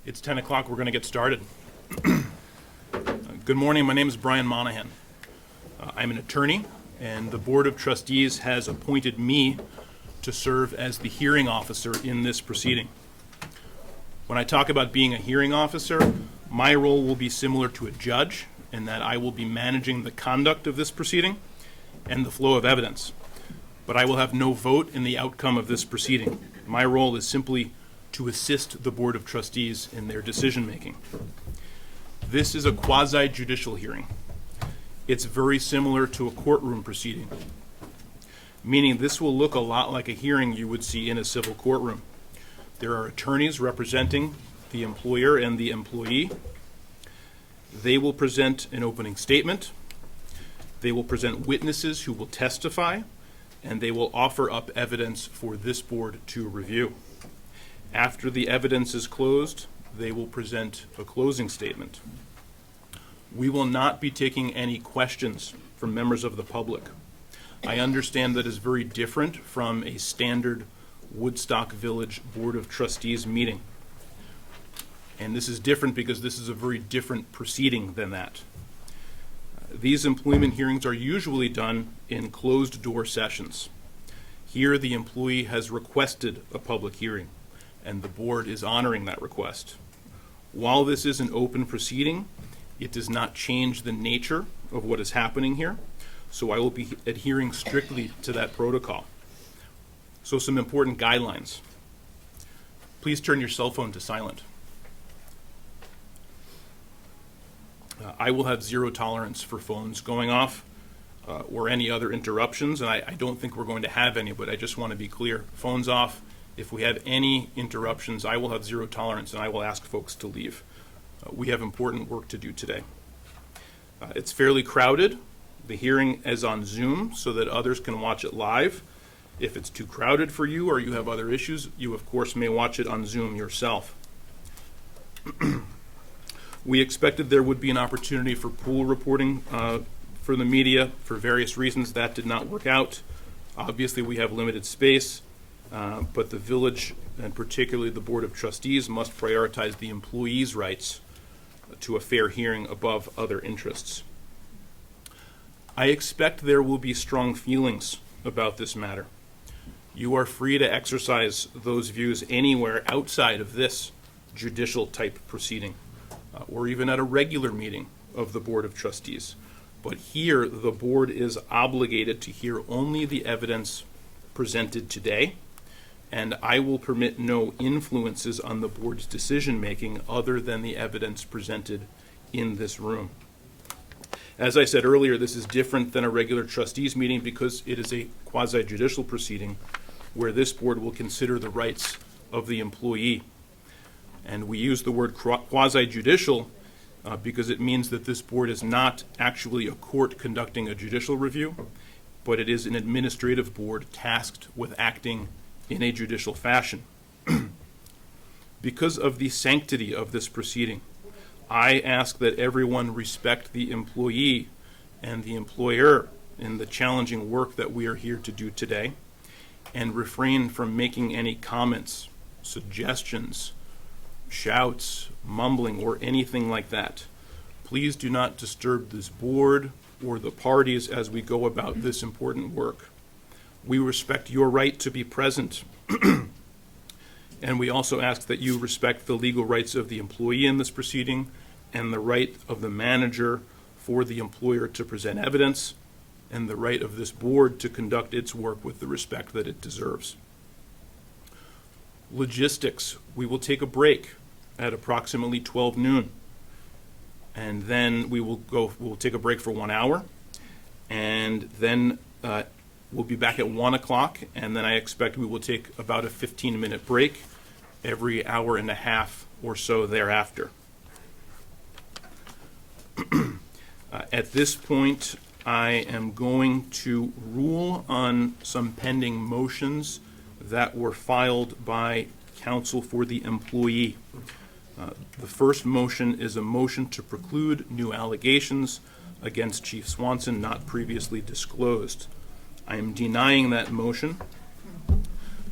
It's 10 o'clock. We're going to get started. Good morning. My name is Brian Monahan. I'm an attorney, and the Board of Trustees has appointed me to serve as the hearing officer in this proceeding. When I talk about being a hearing officer, my role will be similar to a judge in that I will be managing the conduct of this proceeding and the flow of evidence. But I will have no vote in the outcome of this proceeding. My role is simply to assist the Board of Trustees in their decision-making. This is a quasi-judicial hearing. It's very similar to a courtroom proceeding, meaning this will look a lot like a hearing you would see in a civil courtroom. There are attorneys representing the employer and the employee. They will present an opening statement. They will present witnesses who will testify, and they will offer up evidence for this board to review. After the evidence is closed, they will present a closing statement. We will not be taking any questions from members of the public. I understand that is very different from a standard Woodstock Village Board of Trustees meeting. And this is different because this is a very different proceeding than that. These employment hearings are usually done in closed-door sessions. Here, the employee has requested a public hearing, and the board is honoring that request. While this is an open proceeding, it does not change the nature of what is happening here, so I will be adhering strictly to that protocol. So some important guidelines. Please turn your cell phone to silent. I will have zero tolerance for phones going off or any other interruptions, and I don't think we're going to have any, but I just want to be clear. Phones off. If we have any interruptions, I will have zero tolerance, and I will ask folks to leave. We have important work to do today. It's fairly crowded. The hearing is on Zoom so that others can watch it live. If it's too crowded for you or you have other issues, you, of course, may watch it on Zoom yourself. We expected there would be an opportunity for pool reporting for the media. For various reasons, that did not work out. Obviously, we have limited space, but the village, and particularly the Board of Trustees, must prioritize the employees' rights to a fair hearing above other interests. I expect there will be strong feelings about this matter. You are free to exercise those views anywhere outside of this judicial type proceeding, or even at a regular meeting of the Board of Trustees. But here, the board is obligated to hear only the evidence presented today, and I will permit no influences on the board's decision-making other than the evidence presented in this room. As I said earlier, this is different than a regular trustees meeting because it is a quasi-judicial proceeding where this board will consider the rights of the employee. And we use the word quasi-judicial because it means that this board is not actually a court conducting a judicial review, but it is an administrative board tasked with acting in a judicial fashion. Because of the sanctity of this proceeding, I ask that everyone respect the employee and the employer in the challenging work that we are here to do today, and refrain from making any comments, suggestions, shouts, mumbling, or anything like that. Please do not disturb this board or the parties as we go about this important work. We respect your right to be present, and we also ask that you respect the legal rights of the employee in this proceeding and the right of the manager for the employer to present evidence and the right of this board to conduct its work with the respect that it deserves. Logistics, we will take a break at approximately 12 noon, and then we'll take a break for 1 hour, and then we'll be back at 1 o'clock, and then I expect we will take about a 15-minute break every hour and a half or so thereafter. At this point, I am going to rule on some pending motions that were filed by counsel for the employee. The first motion is a motion to preclude new allegations against Chief Swanson not previously disclosed. I am denying that motion.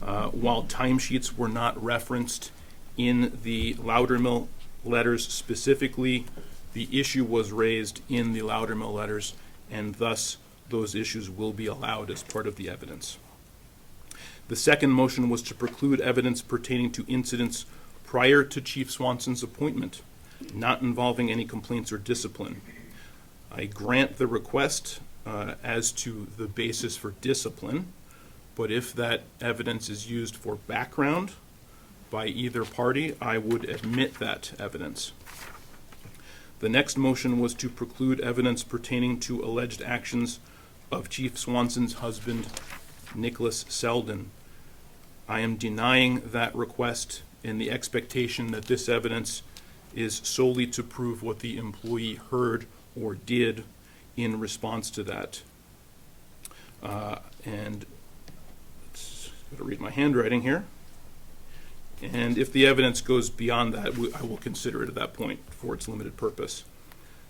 While timesheets were not referenced in the Loudermill letters specifically, the issue was raised in the Loudermill letters, and thus those issues will be allowed as part of the evidence. The second motion was to preclude evidence pertaining to incidents prior to Chief Swanson's appointment, not involving any complaints or discipline. I grant the request as to the basis for discipline, but if that evidence is used for background by either party, I would admit that evidence. The next motion was to preclude evidence pertaining to alleged actions of Chief Swanson's husband, Nicholas Selden. I am denying that request in the expectation that this evidence is solely to prove what the employee heard or did in response to that. And got to read my handwriting here. And if the evidence goes beyond that, I will consider it at that point for its limited purpose.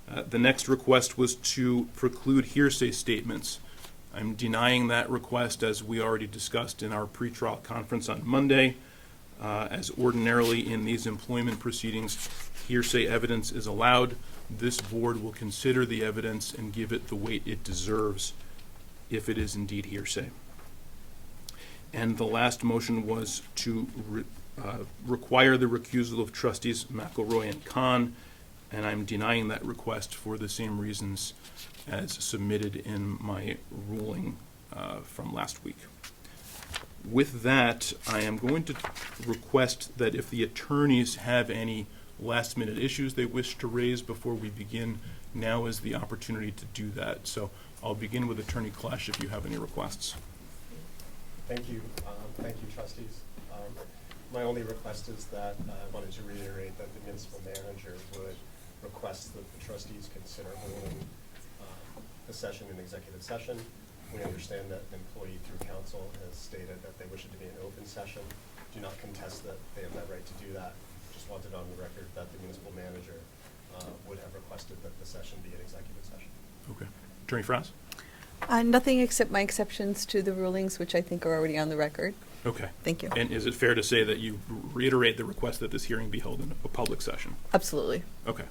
The next request was to preclude hearsay statements. I'm denying that request, as we already discussed in our pretrial conference on Monday. As ordinarily in these employment proceedings, hearsay evidence is allowed. This board will consider the evidence and give it the weight it deserves if it is indeed hearsay. And the last motion was to require the recusal of Trustees McElroy and Khan, and I'm denying that request for the same reasons as submitted in my ruling from last week. With that, I am going to request that if the attorneys have any last-minute issues they wish to raise before we begin, now is the opportunity to do that. So I'll begin with Attorney Klesch if you have any requests. Thank you. Thank you, trustees. My only request is that I wanted to reiterate that the municipal manager would request that the trustees consider holding the session in executive session. We understand that an employee through counsel has stated that they wish it to be an open session. Do not contest that they have that right to do that. Just wanted on the record that the municipal manager would have requested that the session be an executive session. Okay. Attorney Frass? Nothing except my exceptions to the rulings, which I think are already on the record. Okay. Thank you. And is it fair to say that you reiterate the request that this hearing be held in a public session? Absolutely. Okay.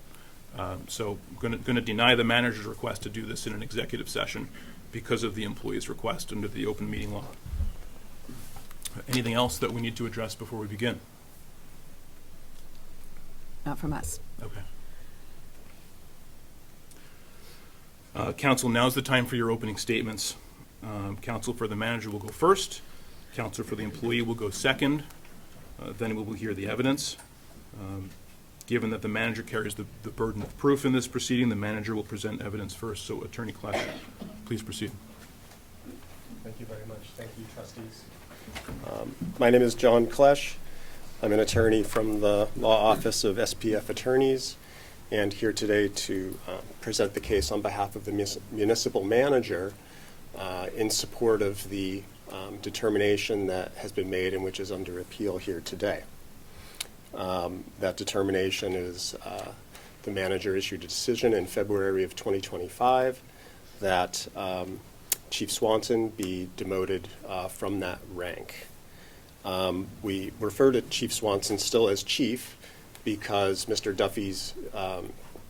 So going to deny the manager's request to do this in an executive session because of the employee's request under the open meeting law. Anything else that we need to address before we begin? Not from us. Okay. Counsel, now's the time for your opening statements. Counsel for the manager will go first. Counsel for the employee will go second. Then we will hear the evidence. Given that the manager carries the burden of proof in this proceeding, the manager will present evidence first. So, Attorney Klesch, please proceed. Thank you very much. Thank you, trustees. My name is John Klesch. I'm an attorney from the law office of SPF Attorneys, and here today to present the case on behalf of the municipal manager in support of the determination that has been made and which is under appeal here today. That determination is the manager issued a decision in February of 2025 that Chief Swanson be demoted from that rank. We refer to Chief Swanson still as chief because Mr. Duffy's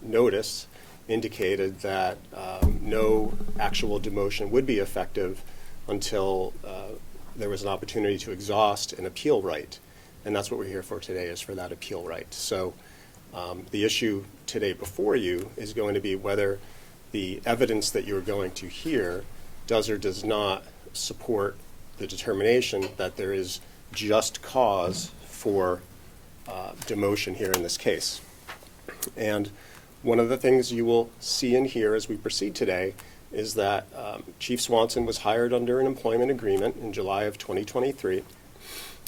notice indicated that no actual demotion would be effective until there was an opportunity to exhaust an appeal right. And that's what we're here for today, is for that appeal right. So the issue today before you is going to be whether the evidence that you're going to hear does or does not support the determination that there is just cause for demotion here in this case. And one of the things you will see and hear as we proceed today is that Chief Swanson was hired under an employment agreement in July of 2023.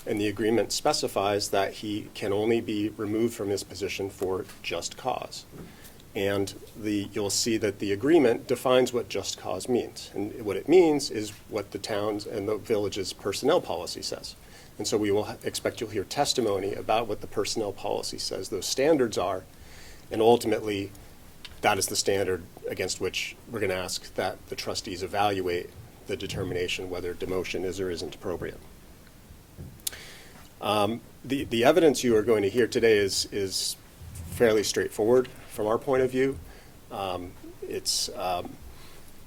And the agreement specifies that he can only be removed from his position for just cause. And you'll see that the agreement defines what just cause means. And what it means is what the town's and the village's personnel policy says. And so we will expect you'll hear testimony about what the personnel policy says those standards are. And ultimately, that is the standard against which we're going to ask that the trustees evaluate the determination whether demotion is or isn't appropriate. The evidence you are going to hear today is fairly straightforward from our point of view. It's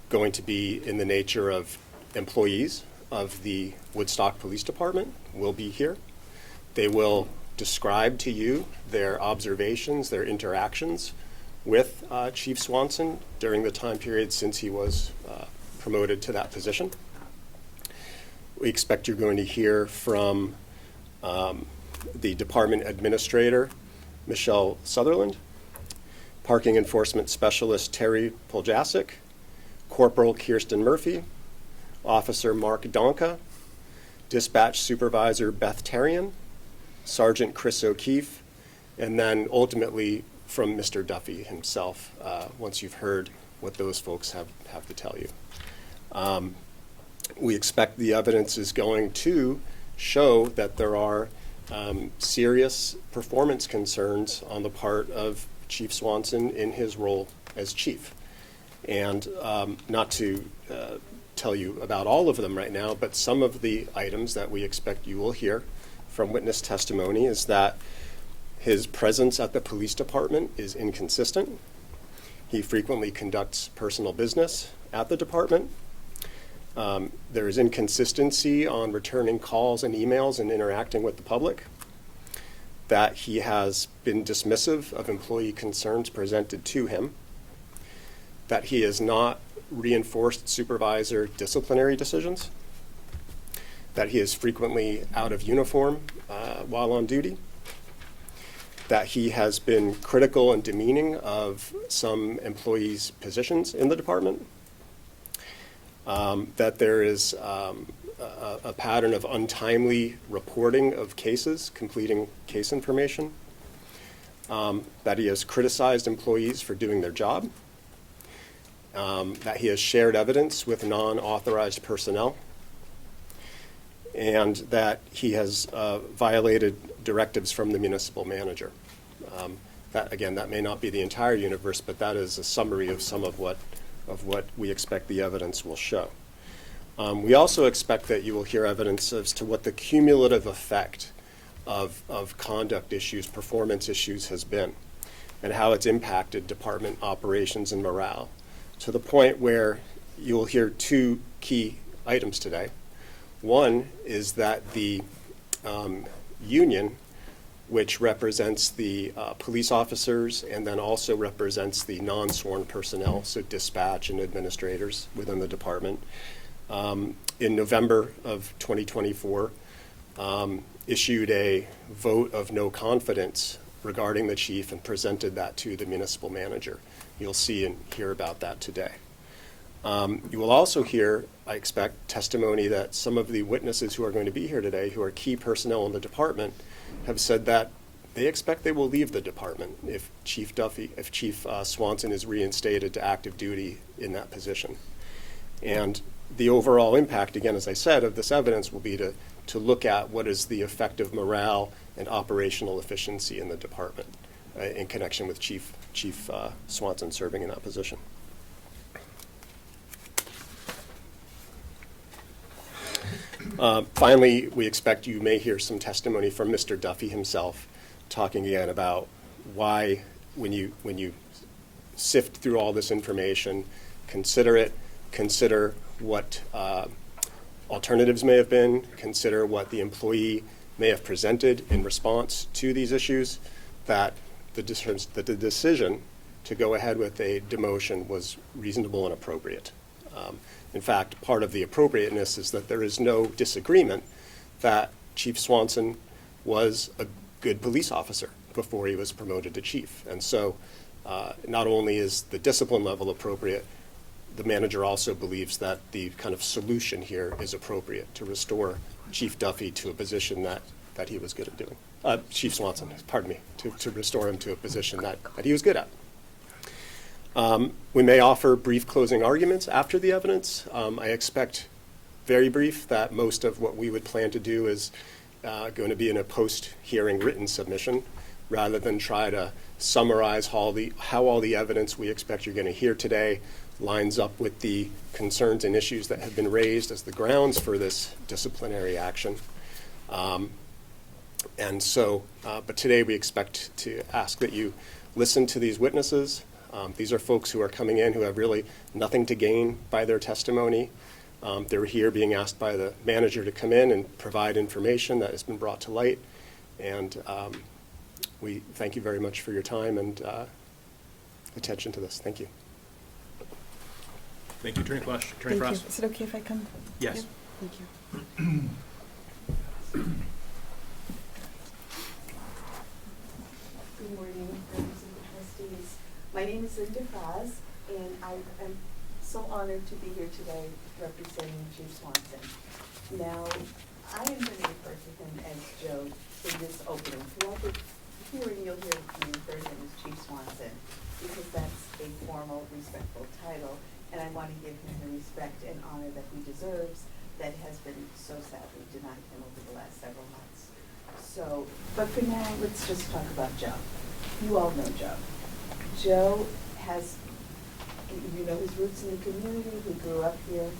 going to be in the nature of employees of the Woodstock Police Department will be here. They will describe to you their observations, their interactions with Chief Swanson during the time period since he was promoted to that position. We expect you're going to hear from the department administrator, Michelle Sutherland, parking enforcement specialist Terry Poljasic, Corporal Kirsten Murphy, Officer Mark Donka, Dispatch Supervisor Beth Tarian, Sergeant Chris O'Keefe, and then ultimately from Mr. Duffy himself, once you've heard what those folks have to tell you. We expect the evidence is going to show that there are serious performance concerns on the part of Chief Swanson in his role as chief. And not to tell you about all of them right now, but some of the items that we expect you will hear from witness testimony is that his presence at the police department is inconsistent. He frequently conducts personal business at the department. There is inconsistency on returning calls and emails and interacting with the public. That he has been dismissive of employee concerns presented to him. That he has not reinforced supervisor disciplinary decisions. That he is frequently out of uniform while on duty. That he has been critical and demeaning of some employees' positions in the department. That there is a pattern of untimely reporting of cases, completing case information. That he has criticized employees for doing their job. That he has shared evidence with non-authorized personnel. And that he has violated directives from the municipal manager. That may not be the entire universe, but that is a summary of some of what we expect the evidence will show. We also expect that you will hear evidence as to what the cumulative effect of conduct issues, performance issues has been, and how it's impacted department operations and morale, to the point where you will hear two key items today. One is that the union, which represents the police officers and then also represents the non-sworn personnel, so dispatch and administrators within the department, in November of 2024, issued a vote of no confidence regarding the chief and presented that to the municipal manager. You'll see and hear about that today. You will also hear, I expect, testimony that some of the witnesses who are going to be here today, who are key personnel in the department, have said that they expect they will leave the department if Chief Swanson is reinstated to active duty in that position. And the overall impact, again, as I said, of this evidence will be to look at what is the effect of morale and operational efficiency in the department in connection with Chief Swanson serving in that position. Finally, we expect you may hear some testimony from Mr. Duffy himself, talking again about why, when you sift through all this information, consider what alternatives may have been, consider what the employee may have presented in response to these issues, that the decision to go ahead with a demotion was reasonable and appropriate. In fact, part of the appropriateness is that there is no disagreement that Chief Swanson was a good police officer before he was promoted to chief. And so not only is the discipline level appropriate, the manager also believes that the kind of solution here is appropriate to restore Chief Duffy to a position that he was good at doing. Chief Swanson, pardon me, to restore him to a position that he was good at. We may offer brief closing arguments after the evidence. I expect very brief, that most of what we would plan to do is going to be in a post-hearing written submission, rather than try to summarize how all the evidence we expect you're going to hear today lines up with the concerns and issues that have been raised as the grounds for this disciplinary action. And so, but today we expect to ask that you listen to these witnesses. These are folks who are coming in who have really nothing to gain by their testimony. They're here being asked by the manager to come in and provide information that has been brought to light. And we thank you very much for your time and attention to this. Thank you. Thank you, Attorney Klesch. Attorney Thank you. Frost? Is it okay if I come? Yes. Yeah, thank you. Good morning, members of the trustees. My name is Linda Frost, and I am so honored to be here today representing Chief Swanson. Now, I am going to refer to him as Joe in this opening. Throughout the hearing, you'll hear me refer to him as Chief Swanson, because that's a formal, respectful title, and I want to give him the respect and honor that he deserves that has been so sadly denied him over the last several months. So, but for now, let's just talk about Joe. You all know Joe. Joe has, you know his roots in the community. He grew up here.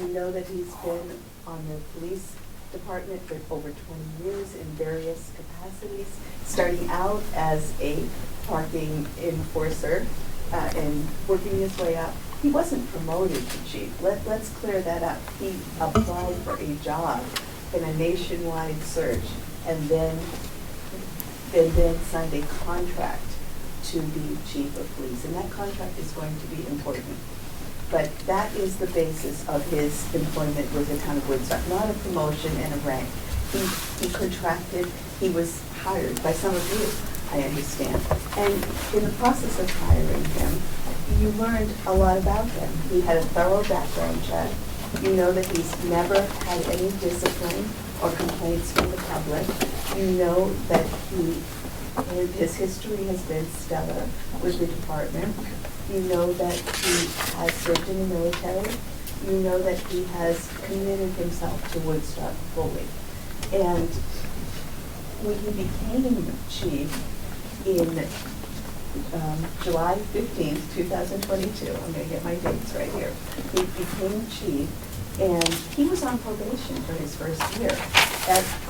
You know that he's been on the police department for over 20 years in various capacities, starting out as a parking enforcer and working his way up. He wasn't promoted to chief. Let's clear that up. He applied for a job in a nationwide search and then signed a contract to be chief of police. And that contract is going to be important. But that is the basis of his employment with the town of Woodstock, not a promotion and a rank. He contracted, he was hired by some of you, I understand. And in the process of hiring him, you learned a lot about him. He had a thorough background check. You know that he's never had any discipline or complaints from the public. You know that his history has been stellar with the department. You know that he has served in the military. You know that he has committed himself to Woodstock fully. And when he became chief in July 15th, 2022, I'm going to get my dates right here. He became chief, and he was on probation for his first year,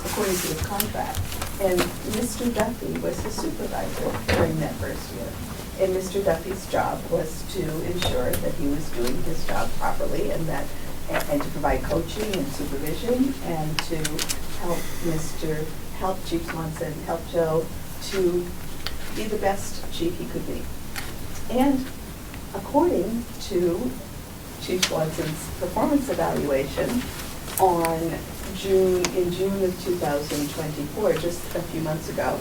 according to his contract. And Mr. Duffy was his supervisor during that first year. And Mr. Duffy's job was to ensure that he was doing his job properly and to provide coaching and supervision and to help Chief Swanson, help Joe to be the best chief he could be. And according to Chief Swanson's performance evaluation in June of 2024, just a few months ago,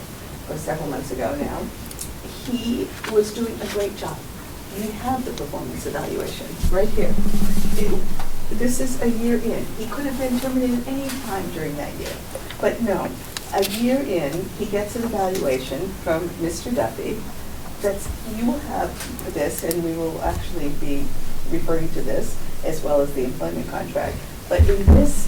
or several months ago now, he was doing a great job. We have the performance evaluation right here. This is a year in. He could have been terminated any time during that year. But no, a year in, he gets an evaluation from Mr. Duffy. You will have this, and we will actually be referring to this as well as the employment contract. But in this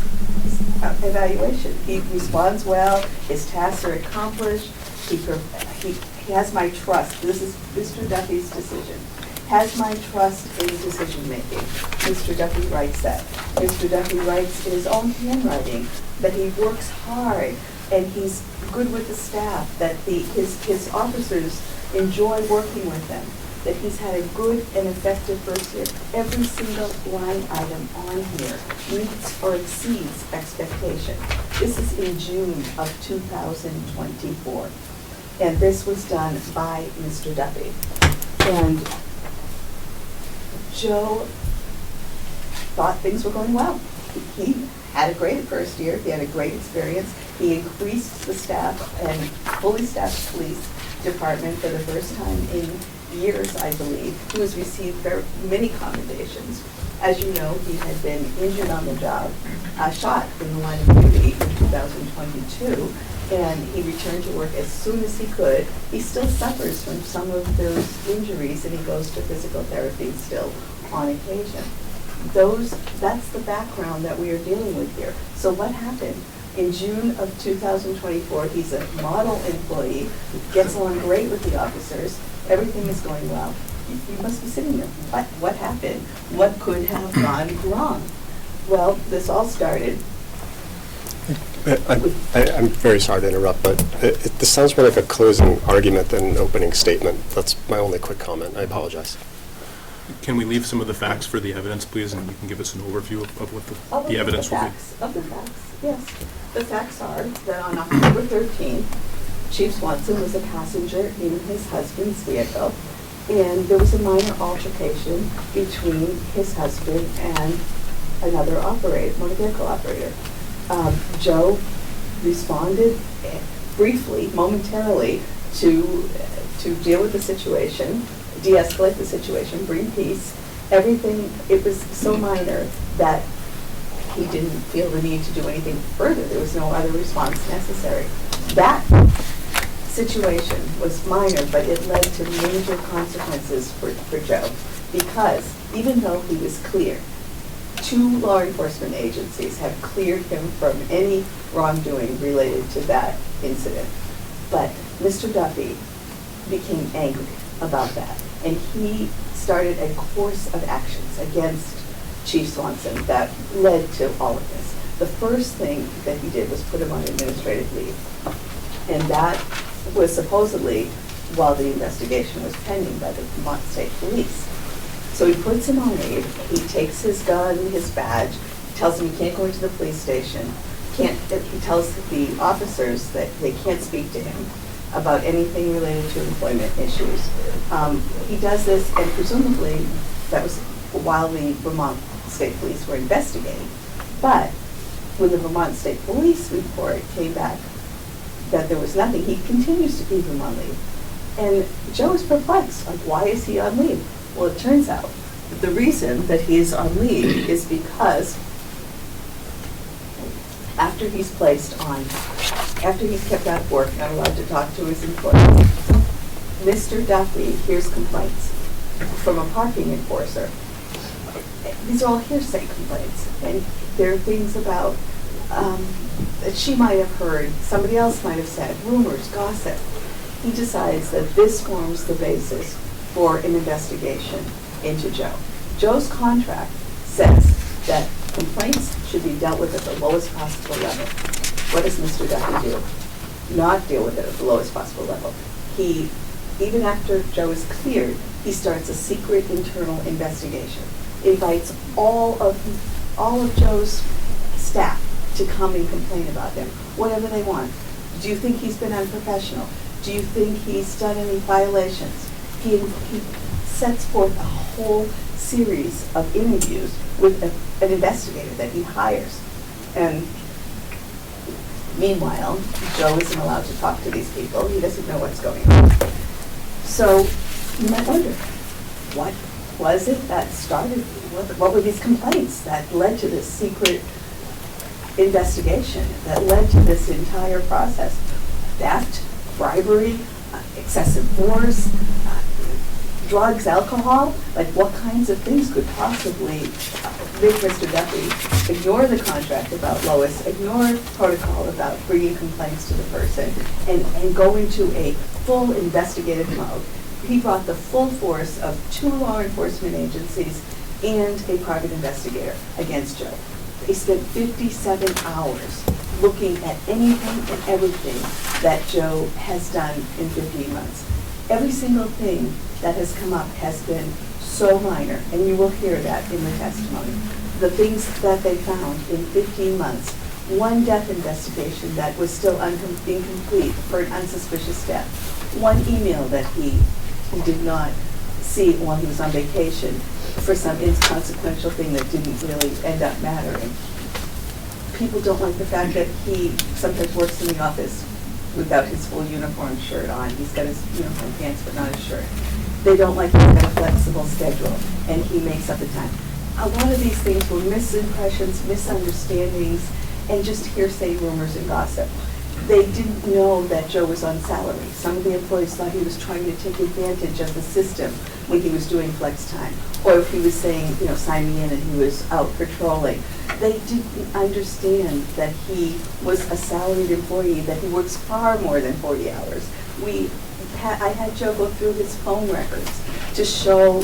evaluation, he responds well, his tasks are accomplished, he has my trust. This is Mr. Duffy's decision. Has my trust in decision making. Mr. Duffy writes that. Mr. Duffy writes in his own handwriting that he works hard and he's good with the staff, that his officers enjoy working with him, that he's had a good and effective first year. Every single line item on here meets or exceeds expectation. This is in June of 2024. And this was done by Mr. Duffy. And Joe thought things were going well. He had a great first year. He had a great experience. He increased the staff and fully staffed police department for the first time in years, I believe. He was received very many commendations. As you know, he had been injured on the job, shot in the line of duty in 2022, and he returned to work as soon as he could. He still suffers from some of those injuries, and he goes to physical therapy still on occasion. That's the background that we are dealing with here. So what happened? In June of 2024, he's a model employee, gets along great with the officers, everything is going well. You must be sitting there, what happened? What could have gone wrong? Well, this all started I'm very sorry to interrupt, but this sounds more like a closing argument than an opening statement. That's my only quick comment. I apologize. Can we leave some of the facts for the evidence, please, and you can give us an overview of what Of the evidence will be? Of the facts, yes. The facts are that on October 13th, Chief Swanson was a passenger in his husband's vehicle, and there was a minor altercation between his husband and another motor vehicle operator. Joe responded briefly, momentarily, to deal with the situation, de-escalate the situation, bring peace. Everything, it was so minor that he didn't feel the need to do anything further. There was no other response necessary. That situation was minor, but it led to major consequences for Joe, because even though he was clear, 2 law enforcement agencies have cleared him from any wrongdoing related to that incident. But Mr. Duffy became angry about that, and he started a course of actions against Chief Swanson that led to all of this. The first thing that he did was put him on administrative leave, and that was supposedly while the investigation was pending by the Vermont State Police. So he puts him on leave, he takes his gun, his badge, tells him he can't go into the police station, he tells the officers that they can't speak to him about anything related to employment issues. He does this, and presumably that was while the Vermont State Police were investigating. But when the Vermont State Police report came back that there was nothing, he continues to keep him on leave. And Joe is perplexed, like, why is he on leave? Well, it turns out the reason that he is on leave is because after he's kept out of work, not allowed to talk to his employees, Mr. Duffy hears complaints from a parking enforcer. These are all hearsay complaints, and there are things about that she might have heard, somebody else might have said, rumors, gossip. He decides that this forms the basis for an investigation into Joe. Joe's contract says that complaints should be dealt with at the lowest possible level. What does Mr. Duffy do? Not deal with it at the lowest possible level. He, even after Joe is cleared, he starts a secret internal investigation. Invites all of Joe's staff to come and complain about him, whatever they want. Do you think he's been unprofessional? Do you think he's done any violations? He sets forth a whole series of interviews with an investigator that he hires. And meanwhile, Joe isn't allowed to talk to these people. He doesn't know what's going on. So you might wonder, what was it that started, what were these complaints that led to this secret investigation, that led to this entire process? Theft, bribery, excessive force, drugs, alcohol, like what kinds of things could possibly make Mr. Duffy ignore the contract about Lois, ignore protocol about bringing complaints to the person, and go into a full investigative mode? He brought the full force of 2 law enforcement agencies and a private investigator against Joe. They spent 57 hours looking at anything and everything that Joe has done in 15 months. Every single thing that has come up has been so minor, and you will hear that in the testimony. The things that they found in 15 months, 1 death investigation that was still incomplete for an unsuspicious death, 1 email that he did not see while he was on vacation for some inconsequential thing that didn't really end up mattering. People don't like the fact that he sometimes works in the office without his full uniform shirt on. He's got his uniform pants but not his shirt. They don't like he's got a flexible schedule and he makes up the time. A lot of these things were misimpressions, misunderstandings, and just hearsay rumors and gossip. They didn't know that Joe was on salary. Some of the employees thought he was trying to take advantage of the system when he was doing flex time. Or if he was saying, sign me in, and he was out patrolling. They didn't understand that he was a salaried employee, that he works far more than 40 hours. I had Joe go through his phone records to show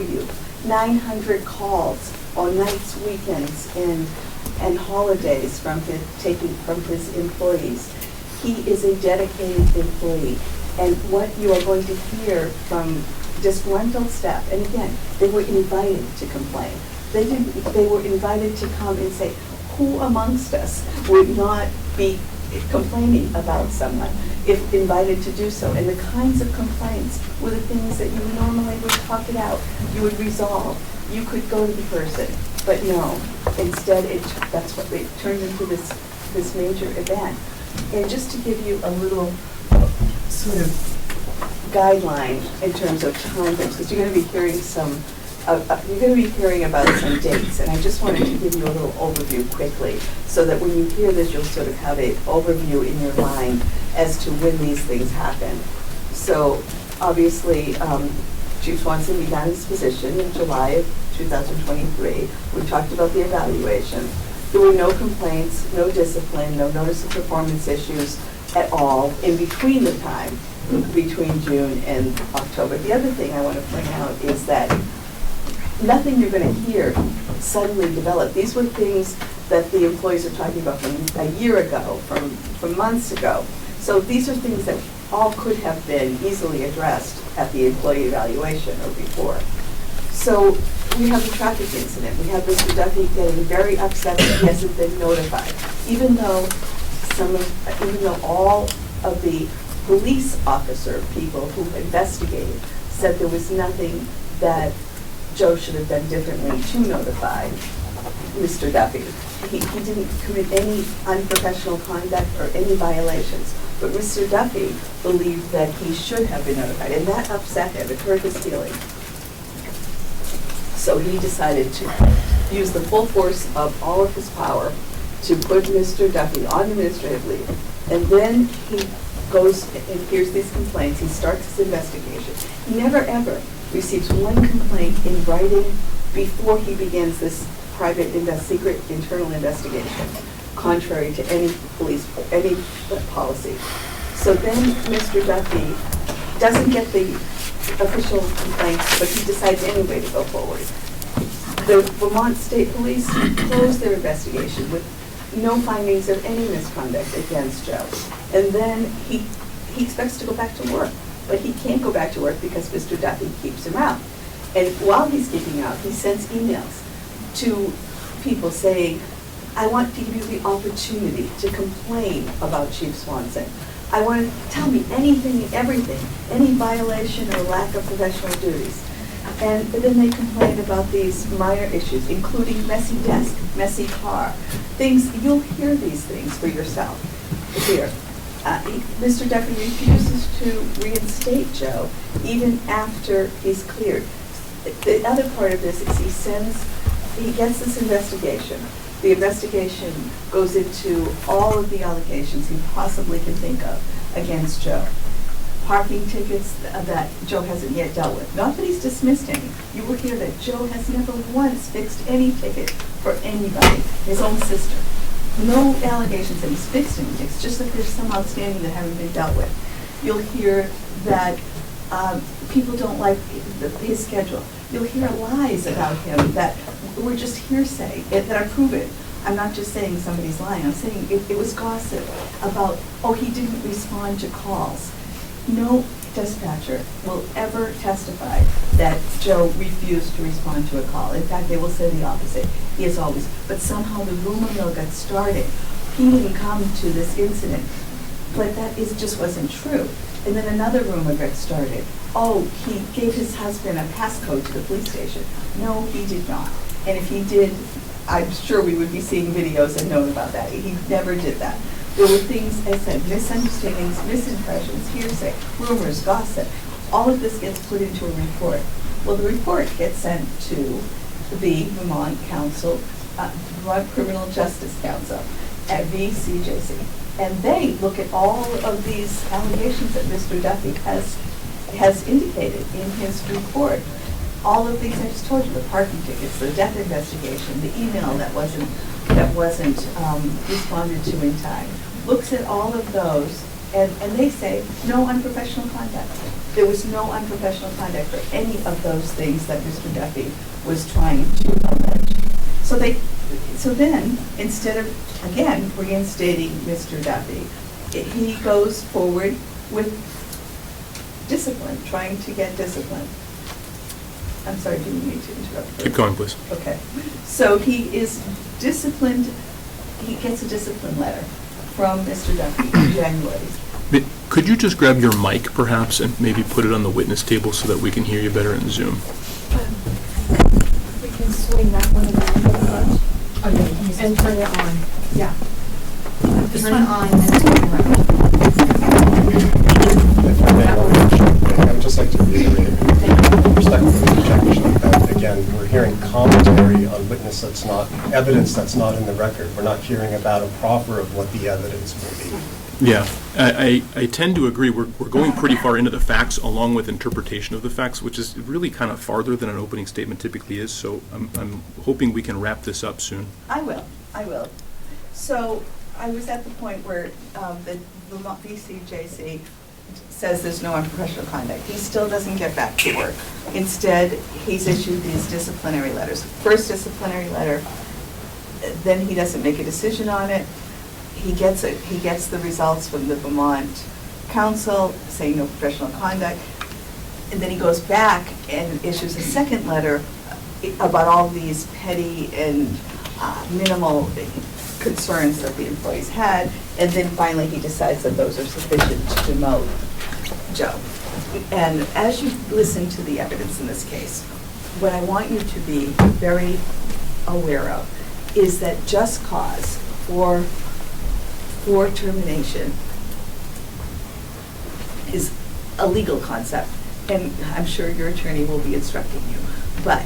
you 900 calls on nights, weekends, and and holidays from his employees. He is a dedicated employee. And what you are going to hear from disgruntled staff, and again, they were invited to complain. They were invited to come and say, who amongst us would not be complaining about someone if invited to do so? And the kinds of complaints were the things that you normally would talk it out, you would resolve, you could go to the person. But no, instead that's what it turned into this major event. And just to give you a little sort of guideline in terms of time frames, because you're going to be hearing about some dates, and I just wanted to give you a little overview quickly, so that when you hear this, you'll sort of have an overview in your mind as to when these things happen. So obviously, Chief Swanson began his position in July of 2023. We talked about the evaluation. There were no complaints, no discipline, no notice of performance issues at all in between the time, between June and October. The other thing I want to point out is that nothing you're going to hear suddenly developed. These were things that the employees are talking about from a year ago, from months ago. So these are things that all could have been easily addressed at the employee evaluation or before. So we have the traffic incident. We have Mr. Duffy getting very upset that he hasn't been notified, even though all of the police officer people who investigated said there was nothing that Joe should have done differently to notify Mr. Duffy. He didn't commit any unprofessional conduct or any violations, but Mr. Duffy believed that he should have been notified, and that upset him. It hurt his feelings. So he decided to use the full force of all of his power to put Mr. Duffy on administrative leave. And then he goes and hears these complaints. He starts his investigation. He never, ever receives one complaint in writing before he begins this private, secret internal investigation, contrary to any policy. So then Mr. Duffy doesn't get the official complaints, but he decides anyway to go forward. The Vermont State Police closed their investigation with no findings of any misconduct against Joe. And then he expects to go back to work, but he can't go back to work because Mr. Duffy keeps him out. And while he's keeping out, he sends emails to people saying, I want to give you the opportunity to complain about Chief Swanson. I want to tell me anything and everything, any violation or lack of professional duties. And then they complain about these minor issues, including messy desk, messy car, things. You'll hear these things for yourself here. Mr. Duffy refuses to reinstate Joe even after he's cleared. The other part of this is he gets this investigation. The investigation goes into all of the allegations he possibly can think of against Joe. Parking tickets that Joe hasn't yet dealt with. Not that he's dismissed any. You will hear that Joe has never once fixed any ticket for anybody, his own sister. No allegations that he's fixed any tickets, just that there's some outstanding that haven't been dealt with. You'll hear that people don't like his schedule. You'll hear lies about him that were just hearsay, that are proven. I'm not just saying somebody's lying. I'm saying it was gossip about, he didn't respond to calls. No dispatcher will ever testify that Joe refused to respond to a call. In fact, they will say the opposite. He is always. But somehow the rumor mill got started. He didn't come to this incident, but just wasn't true. And then another rumor got started. He gave his husband a passcode to the police station. No, he did not. And if he did, I'm sure we would be seeing videos and knowing about that. He never did that. There were things, as I said, misunderstandings, misimpressions, hearsay, rumors, gossip. All of this gets put into a report. Well, the report gets sent to the Vermont Vermont Criminal Justice Council at VCJC. And they look at all of these allegations that Mr. Duffy has indicated in his report. All of these I just told you, the parking tickets, the death investigation, the email that wasn't responded to in time, looks at all of those, and they say no unprofessional conduct. There was no unprofessional conduct for any of those things that Mr. Duffy was trying to allege. So they So then, instead of, again, reinstating Mr. Duffy, he goes forward with discipline, trying to get discipline. I'm sorry, didn't mean to interrupt. Keep going, please. Okay. So he is disciplined, he gets a discipline letter from Mr. Duffy in January. Could you just grab your mic, perhaps, and maybe put it on the witness table so that we can hear you better in Zoom? We can swing that one around and turn it on. Yeah. Turn it on and turn it around. If I may, I would just like to reiterate, respectfully object that, again, we're hearing commentary on witness that's not, evidence that's not in the record. We're not hearing about a proffer of what the evidence will be. Yeah, I tend to agree. We're going pretty far into the facts along with interpretation of the facts, which is really kind of farther than an opening statement typically is, so I'm hoping we can wrap this up soon. I will. So I was at the point where the Vermont VCJC says there's no unprofessional conduct. He still doesn't get back to work. Instead, he's issued these disciplinary letters. First disciplinary letter, then he doesn't make a decision on it. He gets the results from the Vermont Council saying no professional conduct, and then he goes back and issues a second letter about all these petty and minimal concerns that the employees had, and then finally he decides that those are sufficient to demote Joe. And as you listen to the evidence in this case, what I want you to be very aware of is that just cause for termination is a legal concept, and I'm sure your attorney will be instructing you. But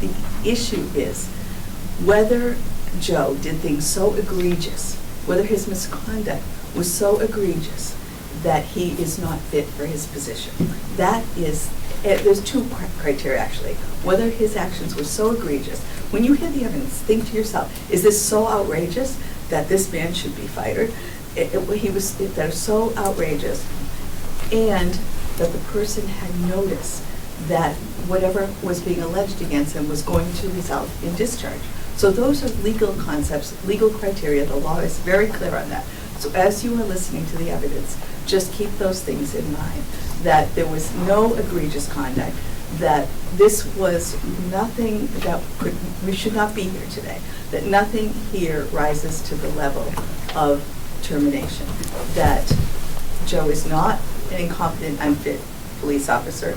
the issue is whether Joe did things so egregious, whether his misconduct was so egregious that he is not fit for his position. That is, there's two criteria actually. Whether his actions were so egregious. When you hear the evidence, think to yourself, is this so outrageous that this man should be fired? They're so outrageous, and that the person had noticed that whatever was being alleged against him was going to result in discharge. So those are legal concepts, legal criteria. The law is very clear on that. So as you are listening to the evidence, just keep those things in mind, that there was no egregious conduct, that this was nothing that we should not be here today, that nothing here rises to the level of termination, that Joe is not an incompetent, unfit police officer,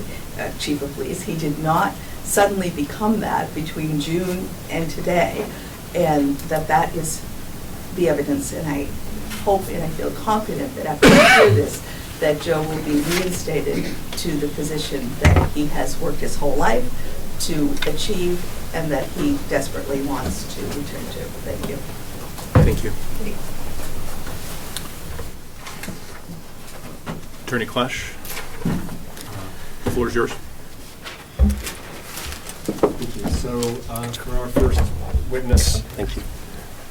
chief of police. He did not suddenly become that between June and today, and that is the evidence. And I hope and I feel confident that after you hear this, that Joe will be reinstated to the position that he has worked his whole life to achieve and that he desperately wants to return to. Thank you. Thank you. Attorney Clash, the floor is yours. Thank you. So for our first witness, thank you.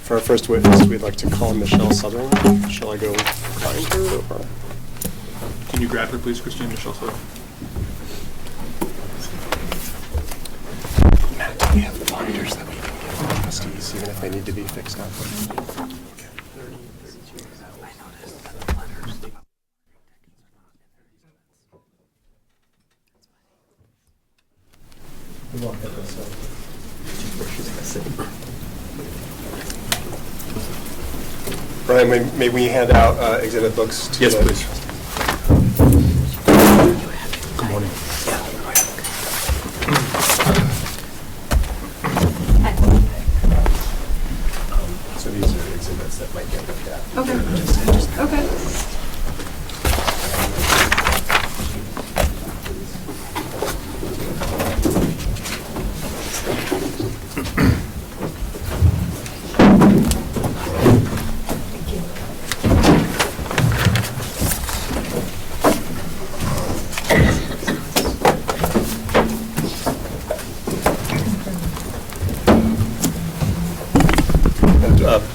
For our first witness, we'd like to call Michelle Sutherland. Shall I go find her? Or? Can you grab her, please, Christine? Michelle Sutherland. Matt, do we have binders that we can give to trustees, even if they need to be fixed up? We won't get this one. Brian, may we hand out exhibit books to Yes, the... please. Good morning. So these are the exhibits that might get looked at. Okay. Okay.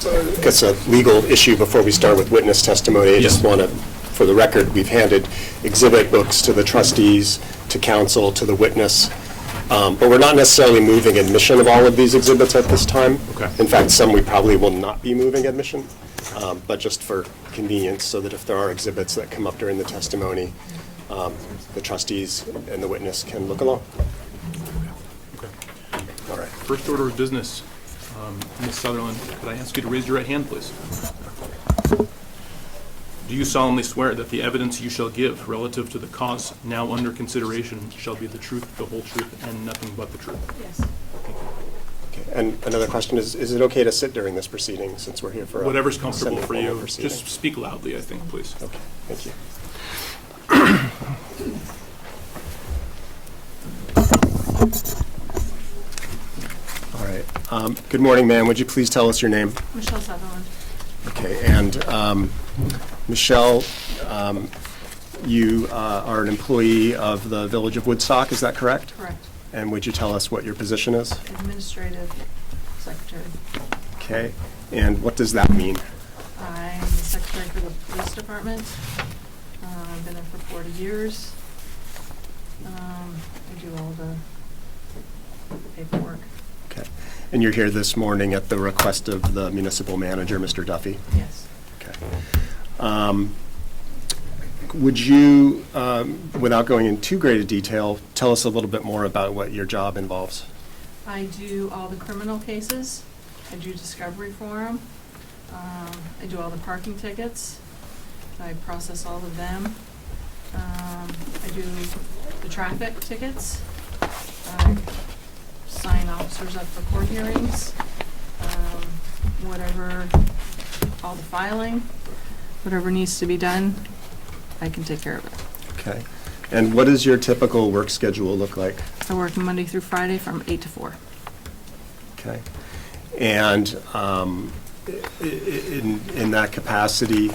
I guess a legal issue before we start with witness testimony. I just want to, for the record, we've handed exhibit books to the trustees, to counsel, to the witness. But we're not necessarily moving admission of all of these exhibits at this time. Okay. In fact, some we probably will not be moving admission, but just for convenience, so that if there are exhibits that come up during the testimony, the trustees and the witness can look along. Okay. All right. First order of business, Ms. Sutherland, could I ask you to raise your right hand, please? Do you solemnly swear that the evidence you shall give relative to the cause now under consideration shall be the truth, the whole truth, and nothing but the truth? Yes. Okay. And another question is it okay to sit during this proceeding, since we're here for a Whatever's comfortable for semi-formal you. proceeding? Just speak loudly, I think, please. Okay, thank you. All right. Good morning, ma'am. Would you please tell us your name? Michelle Sutherland. Okay, and Michelle, you are an employee of the Village of Woodstock, is that correct? Correct. And would you tell us what your position is? Administrative secretary. Okay, and what does that mean? I'm the secretary for the police department. I've been there for 40 years. I do all the paperwork. Okay, and you're here this morning at the request of the municipal manager, Mr. Duffy? Yes. Okay. Would you, without going into too great a detail, tell us a little bit more about what your job involves? I do all the criminal cases. I do discovery for them. I do all the parking tickets. I process all of them. I do the traffic tickets. I sign officers up for court hearings. Whatever, all the filing, whatever needs to be done, I can take care of it. Okay. And what does your typical work schedule look like? I work Monday through Friday from 8 to 4. Okay. And in that capacity,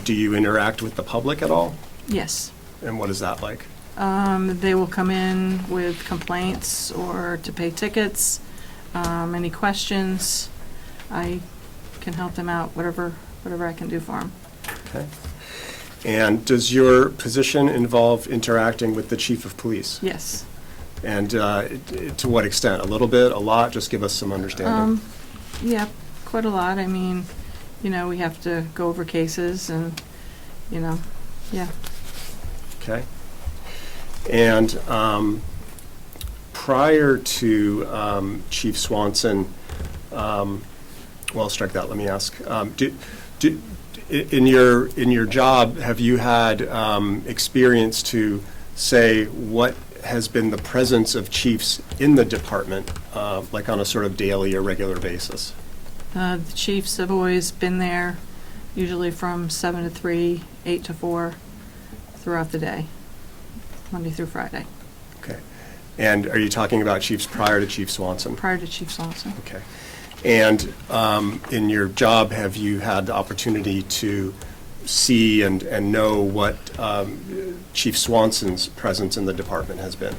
do you interact with the public at all? Yes. And what is that like? They will come in with complaints or to pay tickets, any questions. I can help them out, whatever I can do for them. Okay. And does your position involve interacting with the chief of police? Yes. And to what extent? A little bit, a lot? Just give us some understanding. Yeah, quite a lot. I mean, we have to go over cases and, yeah. Okay. And prior to Chief Swanson, well, strike that. Let me ask. In your job, have you had experience to say what has been the presence of chiefs in the department, like on a sort of daily or regular basis? The chiefs have always been there, usually from 7 to 3, 8 to 4, throughout the day, Monday through Friday. Okay. And are you talking about chiefs prior to Chief Swanson? Prior to Chief Swanson. Okay. And in your job, have you had the opportunity to see and know what Chief Swanson's presence in the department has been?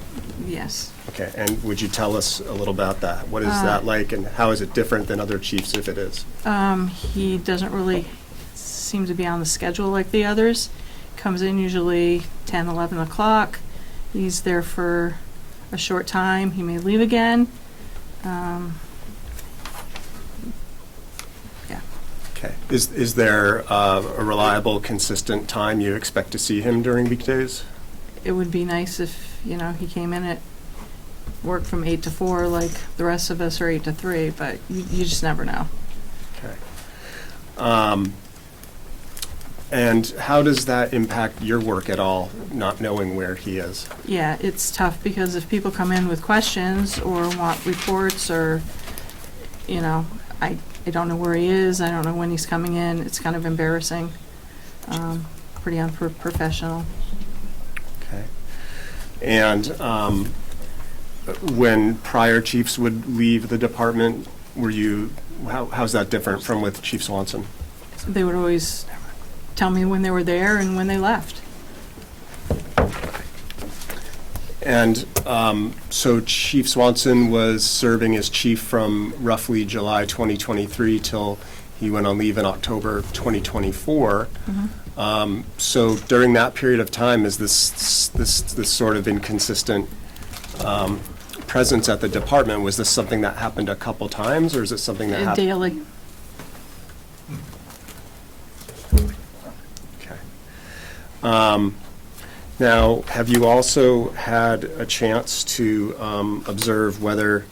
Yes. Okay, and would you tell us a little about that? What is that like, and how is it different than other chiefs, if it is? He doesn't really seem to be on the schedule like the others. Comes in usually 10, 11 o'clock. He's there for a short time. He may leave again. Yeah. Okay. Is there a reliable, consistent time you expect to see him during weekdays? It would be nice if, he came in at work from 8 to 4 like the rest of us are 8 to 3, but you just never know. Okay. And how does that impact your work at all, not knowing where he is? Yeah, it's tough because if people come in with questions or want reports or, I don't know where he is, I don't know when he's coming in, it's kind of embarrassing, pretty unprofessional. Okay. And when prior chiefs would leave the department, how's that different from with Chief Swanson? They would always tell me when they were there and when they left. And so Chief Swanson was serving as chief from roughly July 2023 till he went on leave in October 2024. Mm-hmm. So during that period of time, is this sort of inconsistent presence at the department, was this something that happened a couple times, or is it something that happened? Daily. Okay. Now, have you also had a chance to observe whether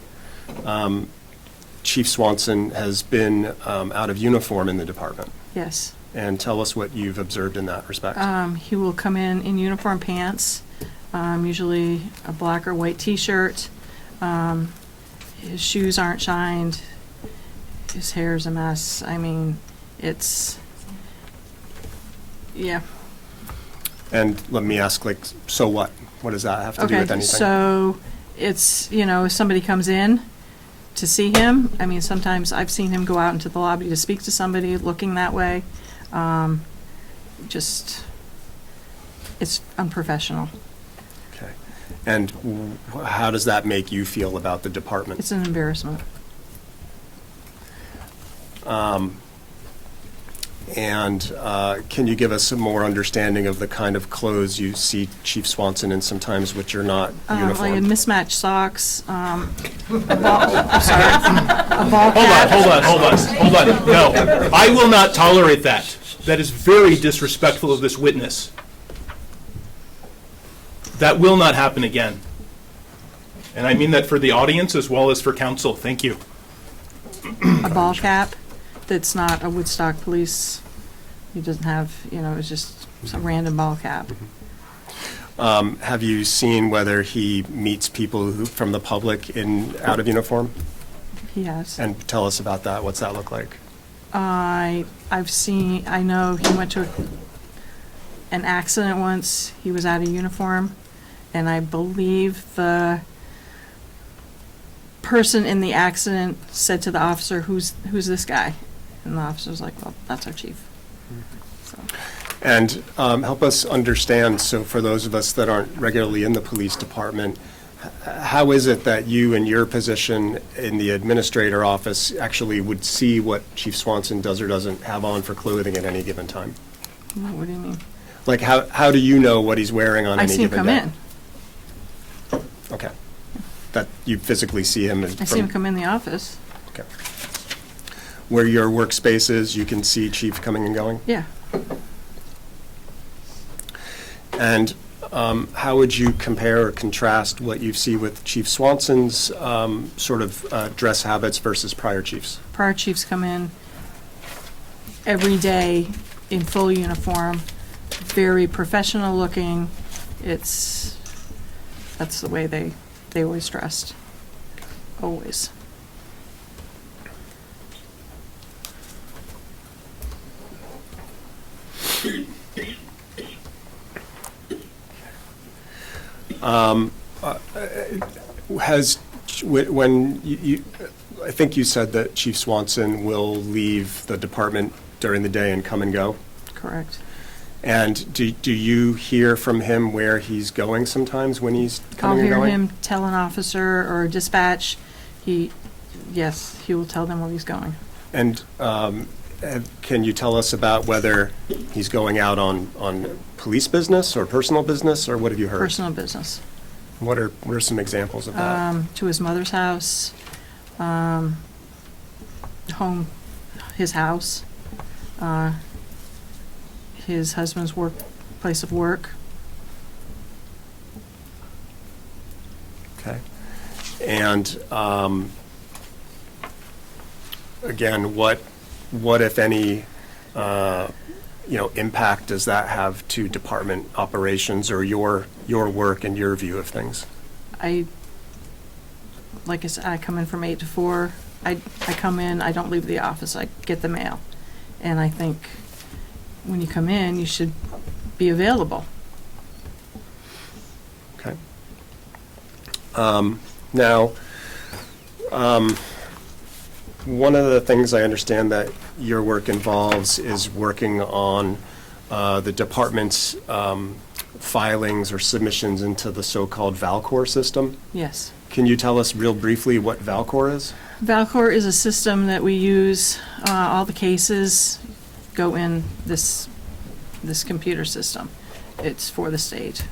Chief Swanson has been out of uniform in the department? Yes. And tell us what you've observed in that respect. He will come in uniform pants, usually a black or white T-shirt. His shoes aren't shined. His hair's a mess. I mean, it's, yeah. And let me ask, like, so what? What does that have to do with anything? So it's, if somebody comes in to see him, I mean, sometimes I've seen him go out into the lobby to speak to somebody looking that way. It's unprofessional. Okay. And how does that make you feel about the department? It's an embarrassment. Can you give us some more understanding of the kind of clothes you see Chief Swanson in sometimes, which are not uniform? Like mismatched socks, a ball cap. Hold on. No, I will not tolerate that. That is very disrespectful of this witness. That will not happen again. And I mean that for the audience as well as for counsel. Thank you. A ball cap that's not a Woodstock police. He doesn't have, it's just some random ball cap. Have you seen whether he meets people from the public out of uniform? He has. And tell us about that. What's that look like? I know he went to an accident once. He was out of uniform, and I believe the person in the accident said to the officer, who's this guy? And the officer's like, well, that's our chief. So. And help us understand, so for those of us that aren't regularly in the police department, how is it that you in your position in the administrator office actually would see what Chief Swanson does or doesn't have on for clothing at any given time? What do you mean? Like how do you know what he's wearing on any given day? I see him come in. Okay. That you physically see him? I see him come in the office. Okay. Where your workspace is, you can see Chief coming and going? Yeah. And how would you compare or contrast what you see with Chief Swanson's sort of dress habits versus prior chiefs? Prior chiefs come in every day in full uniform, very professional looking. That's the way they always dressed. Always. I think you said that Chief Swanson will leave the department during the day and come and go? Correct. And do you hear from him where he's going sometimes when he's coming and going? I'll hear him tell an officer or dispatch. Yes, he will tell them where he's going. And can you tell us about whether he's going out on police business or personal business, or what have you heard? Personal business. What are some examples of that? To his mother's house, his house, his husband's place of work. Okay. And again, what if any impact does that have to department operations or your work and your view of things? Like I said, I come in from 8 to 4. I come in, I don't leave the office, I get the mail. And I think when you come in, you should be available. Okay. Now, one of the things I understand that your work involves is working on the department's filings or submissions into the so-called Valcor system. Yes. Can you tell us real briefly what Valcor is? Valcor is a system that we use. All the cases go in this computer system. It's for the state.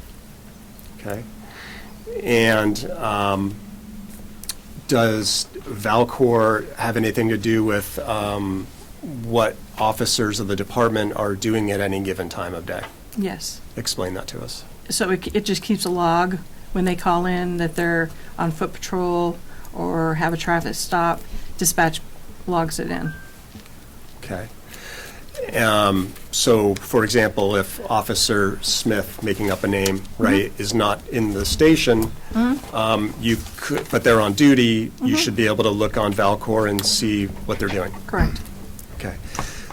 Okay. And Does Valcor have anything to do with what officers of the department are doing at any given time of day? Yes. Explain that to us. So it just keeps a log when they call in that they're on foot patrol or have a traffic stop. Dispatch logs it in. Okay. So, for example, if Officer Smith, making up a name, right, is not in the station, you could, but they're on duty, you should be able to look on Valcor and see what they're doing. Correct. Okay.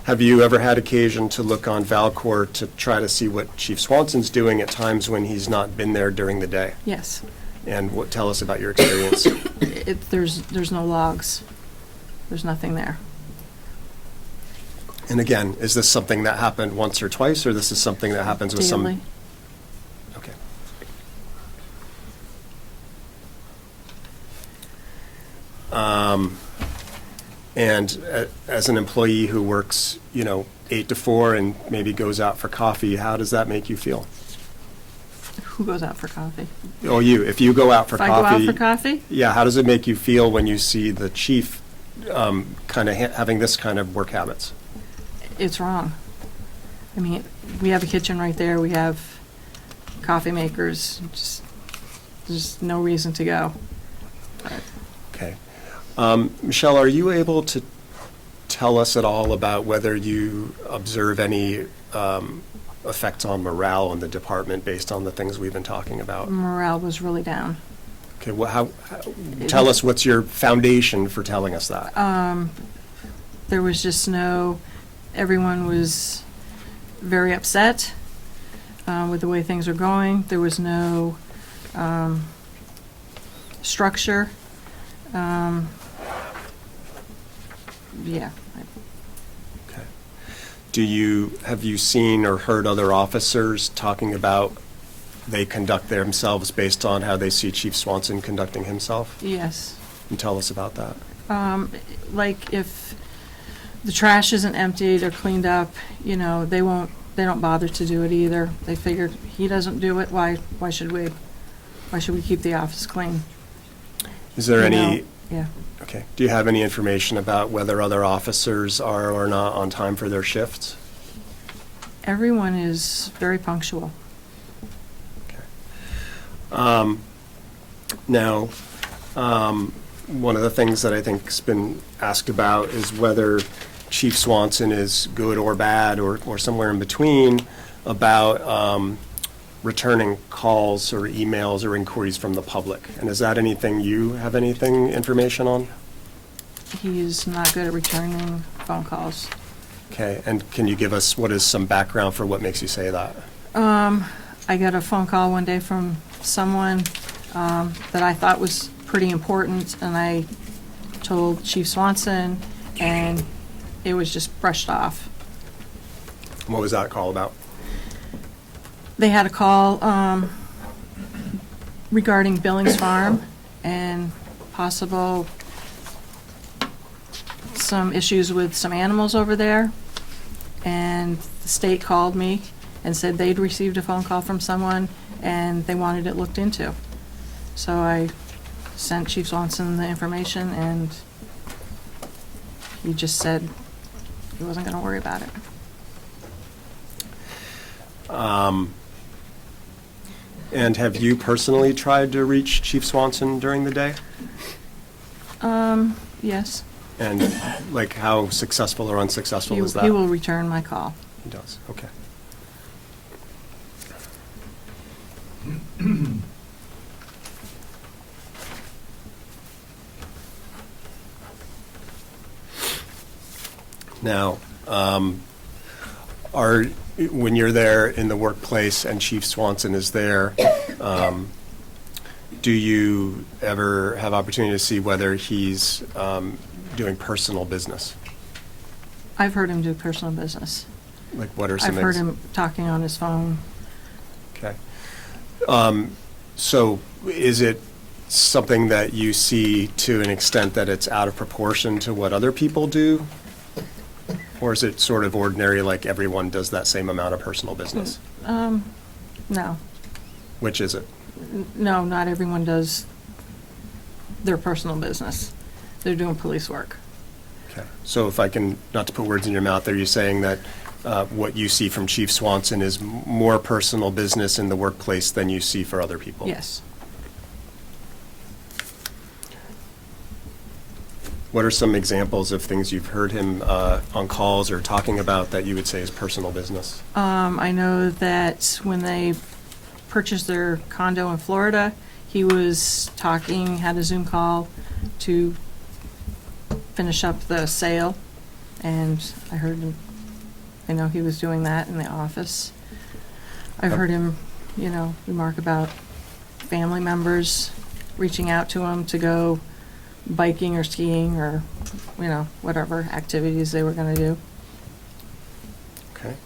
Have you ever had occasion to look on Valcor to try to see what Chief Swanson's doing at times when he's not been there during the day? Yes. And tell us about your experience. There's no logs. There's nothing there. And again, is this something that happened once or twice, or this is something that happens with some? Daily. Okay. And as an employee who works, 8 to 4 and maybe goes out for coffee, how does that make you feel? Who goes out for coffee? Oh, you. If you go out for If I coffee. go out for coffee? Yeah, how does it make you feel when you see the chief kind of having this kind of work habits? It's wrong. I mean, we have a kitchen right there. We have coffee makers. There's no reason to go. Okay. Michelle, are you able to tell us at all about whether you observe any effects on morale in the department based on the things we've been talking about? Morale was really down. Okay, well, tell us what's your foundation for telling us that? There was just everyone was very upset with the way things are going. There was no structure. Yeah. Okay. Have you seen or heard other officers talking about they conduct themselves based on how they see Chief Swanson conducting himself? Yes. And tell us about that. Like if the trash isn't emptied or cleaned up, they don't bother to do it either. They figured he doesn't do it, why should we? Why should we keep the office clean? Is there any? Yeah. Okay. Do you have any information about whether other officers are or not on time for their shifts? Everyone is very punctual. Okay. Now, one of the things that I think's been asked about is whether Chief Swanson is good or bad or somewhere in between about returning calls or emails or inquiries from the public. And is that anything you have information on? He's not good at returning phone calls. Okay, and can you give us what is some background for what makes you say that? I got a phone call one day from someone that I thought was pretty important, and I told Chief Swanson, and it was just brushed off. What was that call about? They had a call regarding Billings Farm and possible some issues with some animals over there. And the state called me and said they'd received a phone call from someone and they wanted it looked into. So I sent Chief Swanson the information, and he just said he wasn't going to worry about it. And have you personally tried to reach Chief Swanson during the day? Yes. And like how successful or unsuccessful is that? He will return my call. He does, okay. Now, when you're there in the workplace and Chief Swanson is there, do you ever have opportunity to see whether he's doing personal business? I've heard him do personal business. Like what are some I've heard him talking on his phone. Okay. So is it something that you see to an extent that it's out of proportion to what other people do? Or is it sort of ordinary, like everyone does that same amount of personal business? No. Which is it? No, not everyone does their personal business. They're doing police work. Okay. So if I can, not to put words in your mouth, are you saying that what you see from Chief Swanson is more personal business in the workplace than you see for other people? Yes. What are some examples of things you've heard him on calls or talking about that you would say is personal business? I know that when they purchased their condo in Florida, he was talking, had a Zoom call to finish up the sale, and I heard him, I know he was doing that in the office. I've heard him, remark about family members reaching out to him to go biking or skiing or, whatever activities they were going to do. Okay.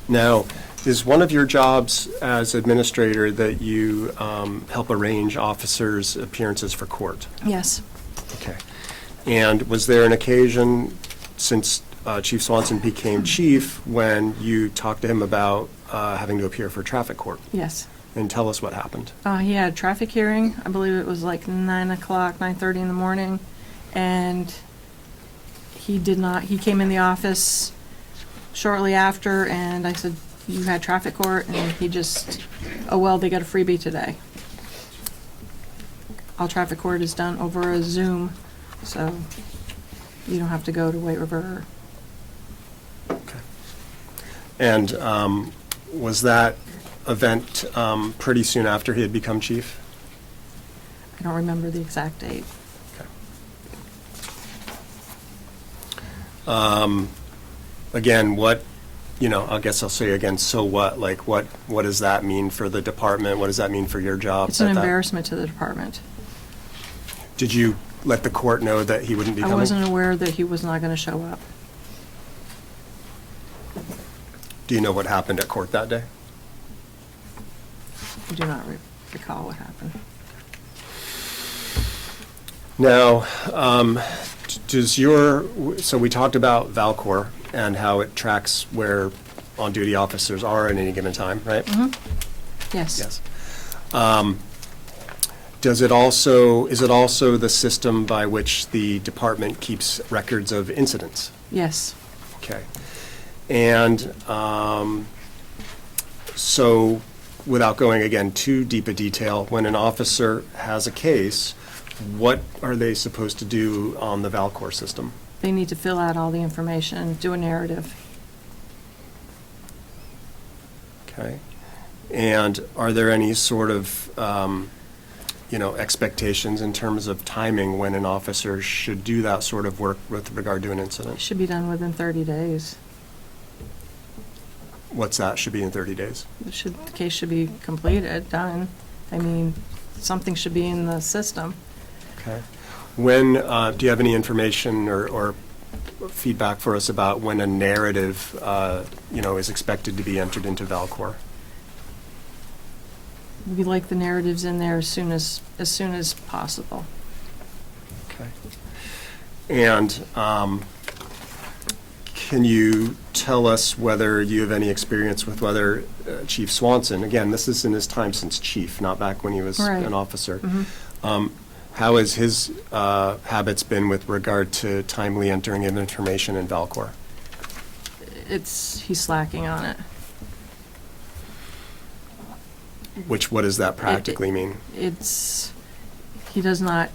Now, is one of your jobs as administrator that you help arrange officers' appearances for court? Yes. Okay. And was there an occasion, since Chief Swanson became chief, when you talked to him about having to appear for traffic court? Yes. And tell us what happened. He had a traffic hearing. I believe it was like 9 o'clock, 9:30 in the morning, and he came in the office shortly after, and I said, "You had traffic court," and he just, "Oh, well, they got a freebie today." All traffic court is done over a Zoom, so you don't have to go to White River. Okay. And was that event pretty soon after he had become chief? I don't remember the exact date. Okay. Again, I guess I'll say again, so what? Like, what does that mean for the department? What does that mean for your job? It's an embarrassment to the department. Did you let the court know that he wouldn't be I coming? wasn't aware that he was not going to show up. Do you know what happened at court that day? I do not recall what happened. Now, so we talked about Valcor and how it tracks where on-duty officers are at any given time, right? Mm-hmm. Yes. Yes. Is it also the system by which the department keeps records of incidents? Yes. Okay. And so, without going again too deep a detail, when an officer has a case, what are they supposed to do on the Valcor system? They need to fill out all the information, do a narrative. Okay. And are there any sort of, expectations in terms of timing when an officer should do that sort of work with regard to an It incident? should be done within 30 days. What's that? Should be in 30 days? The case should be completed, done. I mean, something should be in the system. Okay. When, do you have any information or feedback for us about when a narrative, is expected to be entered into Valcor? We like the narratives in there as soon as possible. Okay. And can you tell us whether you have any experience with whether Chief Swanson, again, this is in his time since chief, not back when he was Right. an officer. Mhm. How has his habits been with regard to timely entering of information in Valcor? He's slacking on it. What does that practically mean? He does not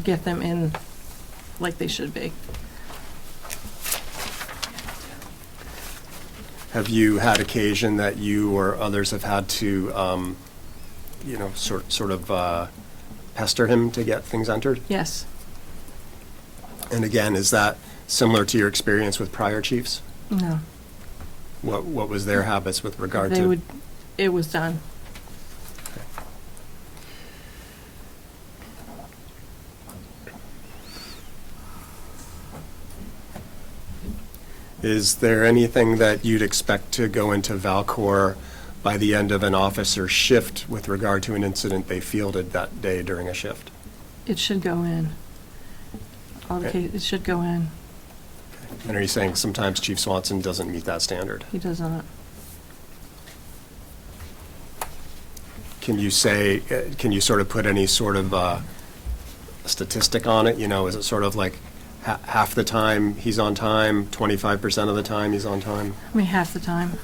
get them in like they should be. Have you had occasion that you or others have had to, sort of pester him to get things entered? Yes. And again, is that similar to your experience with prior chiefs? No. What was their habits with regard to? It was done. Is there anything that you'd expect to go into Valcor by the end of an officer's shift with regard to an incident they fielded that day during a shift? It should go in. It should go in. And are you saying sometimes Chief Swanson doesn't meet that standard? He does not. can you say, can you sort of put any sort of statistic on it? You know, is it sort of like half the time he's on time, 25% of the time he's on time? I mean, half the time.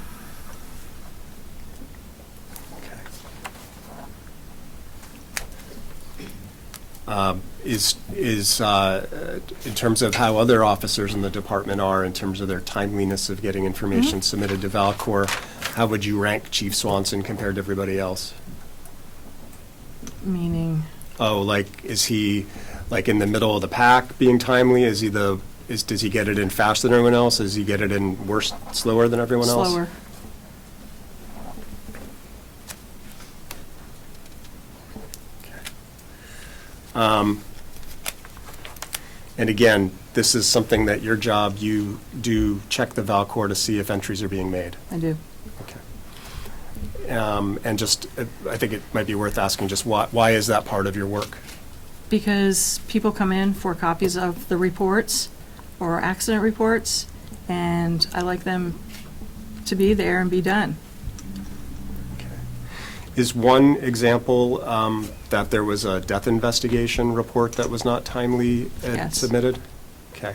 Is in terms of how other officers in the department are, in terms of their timeliness of getting information submitted to Valcor, how would you rank Chief Swanson compared to everybody else? Meaning, Oh, like, is he, like, in the middle of the pack being timely? Is he does he get it in faster than everyone else? Does he get it in worse, slower than everyone else? slower. And again, this is something that your job, you do check the Valcor to see if entries are being made. I do. Okay. And just, I think it might be worth asking just why is that part of your work? Because people come in for copies of the reports or accident reports, and I like them to be there and be done. Is one example that there was a death investigation report that was not timely Yes. submitted? Okay.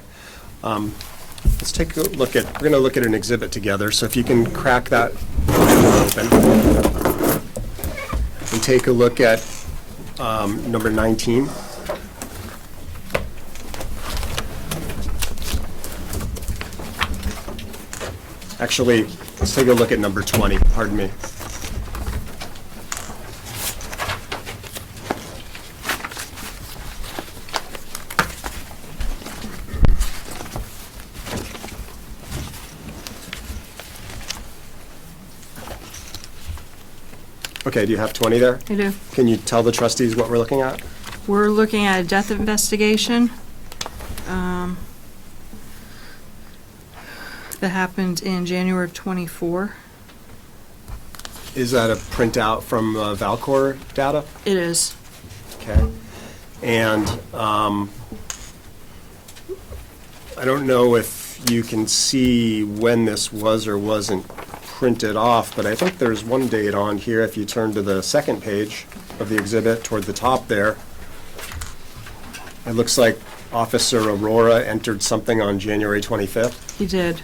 Let's take a look at, we're going to look at an exhibit together, so if you can crack that open. And take a look at number 19. Actually, let's take a look at number 20, pardon me. Okay, do you have 20 there? I do. Can you tell the trustees what we're looking at? We're looking at a death investigation that happened in January of '24. Is that a printout from Valcor data? It is. Okay. And I don't know if you can see when this was or wasn't printed off, but I think there's one date on here. If you turn to the second page of the exhibit toward the top there, it looks like Officer Aurora entered something on January 25th. He did.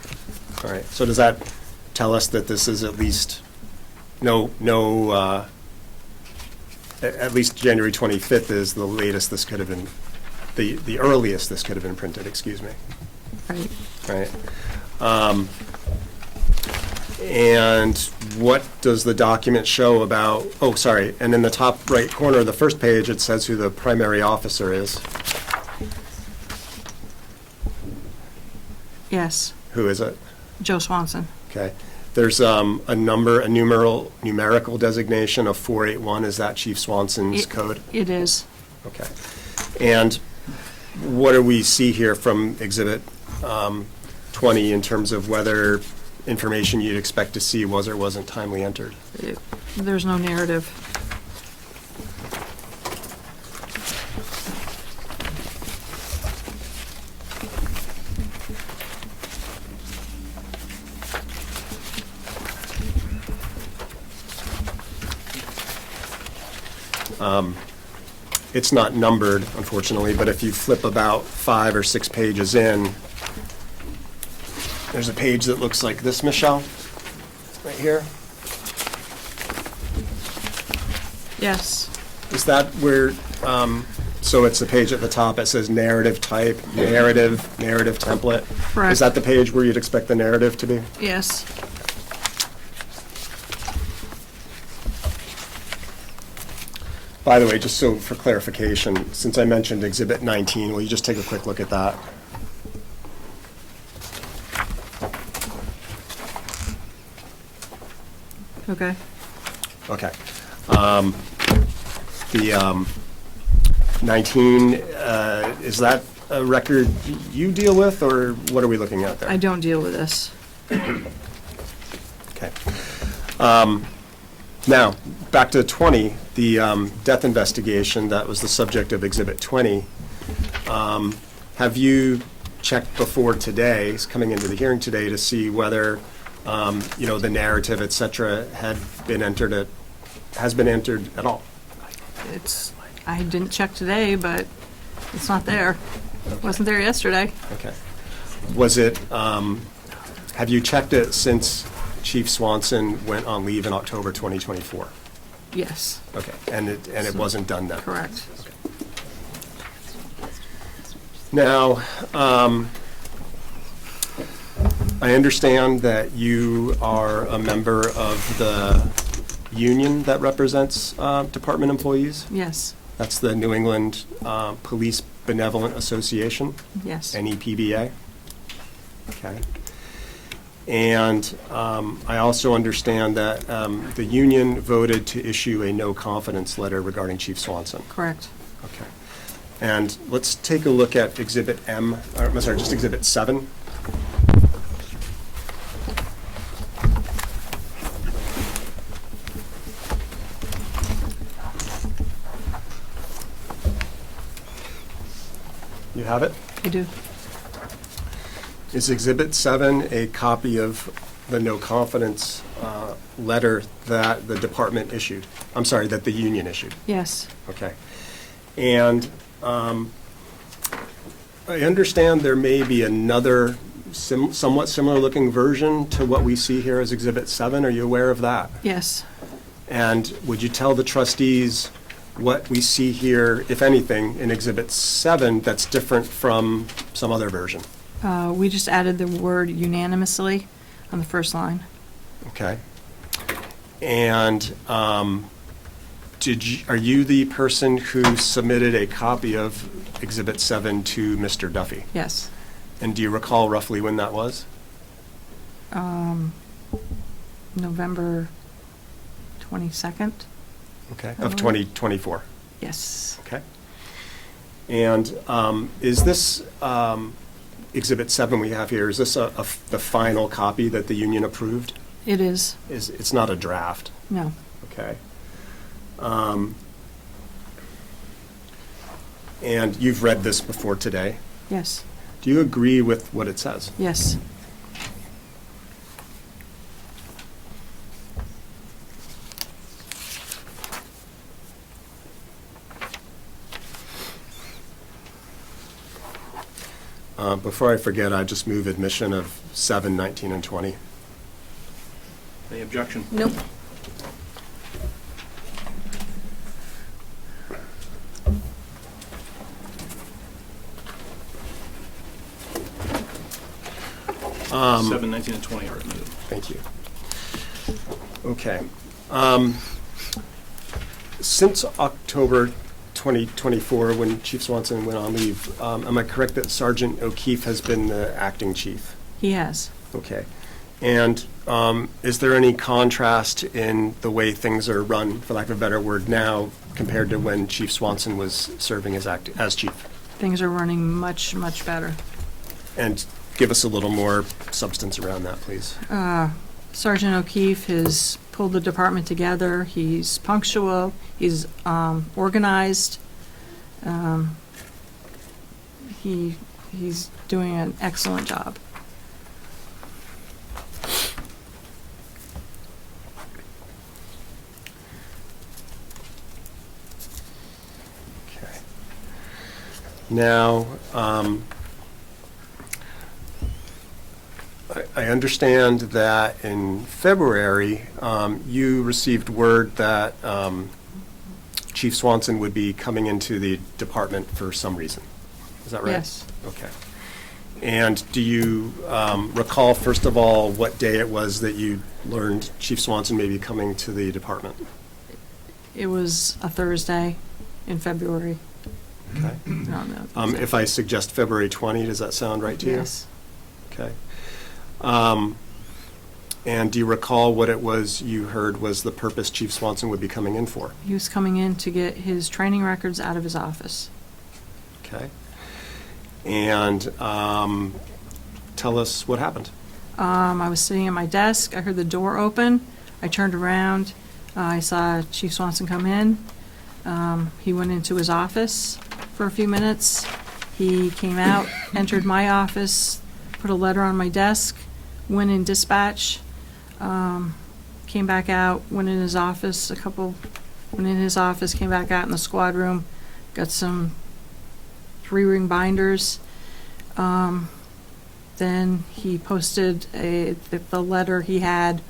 All right, so does that tell us that this is at least at least January 25th is the latest this could have been, the earliest this could have been printed, excuse me, Right. right? And what does the document show about, oh, sorry, and in the top right corner of the first page, it says who the primary officer is. Yes. Who is it? Joe Swanson. Okay. There's a numerical designation of 481. Is that Chief Swanson's code? It is. Okay. And what do we see here from Exhibit 20 in terms of whether information you'd expect to see was or wasn't timely entered? There's no narrative. It's not numbered, unfortunately, but if you flip about 5 or 6 pages in, there's a page that looks like this, Michelle, right here. Yes. Is that where, so it's the page at the top, it says narrative type, narrative template? Correct. Is that the page where you'd expect the narrative to be? Yes. By the way, just so for clarification, since I mentioned Exhibit 19, will you just take a quick look at that? Okay. Okay. The 19, is that a record you deal with, or what are we looking at there? I don't deal with this. Okay. Now, back to 20, the death investigation, that was the subject of Exhibit 20. Have you checked before today, coming into the hearing today, to see whether, the narrative, et cetera, had been entered at has been entered at all? I didn't check today, but it's not there. Wasn't there yesterday. Okay. Was it, have you checked it since Chief Swanson went on leave in October 2024? Yes, Okay, and it wasn't done then? correct. Now, I understand that you are a member of the union that represents department employees? Yes, That's the New England Police Benevolent Association, yes. NEPBA? Okay. And I also understand that the union voted to issue a no confidence letter regarding Chief Swanson. Correct. Okay. And let's take a look at Exhibit M, or I'm sorry, just Exhibit 7. You have it? I do. Is Exhibit 7 a copy of the no confidence letter that the department issued? I'm sorry, that the union issued? Yes, Okay. And I understand there may be another somewhat similar looking version to what we see here as Exhibit 7. Are you aware of that? yes. And would you tell the trustees what we see here, if anything, in Exhibit 7 that's different from some other version? We just added the word unanimously on the first line. Okay. And are you the person who submitted a copy of Exhibit 7 to Mr. Duffy? Yes. And do you recall roughly when that was? November 22nd? Okay, of 2024? Yes. Okay. And is this Exhibit 7 we have here, is this the final copy that the union approved? It is. It's not a draft? No. Okay. And you've read this before today. Yes. Do you agree with what it says? Yes. Before I forget, I just move admission of 7, 19, and 20. Any objection? Nope. Seven, 19, and 20 are admitted. Thank you. Okay. Since October 2024, when Chief Swanson went on leave, am I correct that Sergeant O'Keefe has been the acting chief? He has. Okay. And is there any contrast in the way things are run, for lack of a better word, now compared to when Chief Swanson was serving as chief? Things are running much, much better. And give us a little more substance around that, please. Sergeant O'Keefe has pulled the department together. He's punctual. He's organized. He's doing an excellent job. Okay. Now, I understand that in February, you received word that Chief Swanson would be coming into the department for some reason. Is that right? Yes. Okay. And do you recall, first of all, what day it was that you learned Chief Swanson may be coming to the department? It was a Thursday in February. Okay. I don't know. If I suggest February 20, does that sound right to you? Yes. Okay. And do you recall what it was you heard was the purpose Chief Swanson would be coming in for? He was coming in to get his training records out of his office. Okay. And tell us what happened. I was sitting at my desk. I heard the door open. I turned around. I saw Chief Swanson come in. He went into his office for a few minutes. He came out, entered my office, put a letter on my desk, went in dispatch, came back out, went in his office, came back out in the squad room, got some 3-ring binders. Then he posted the letter he had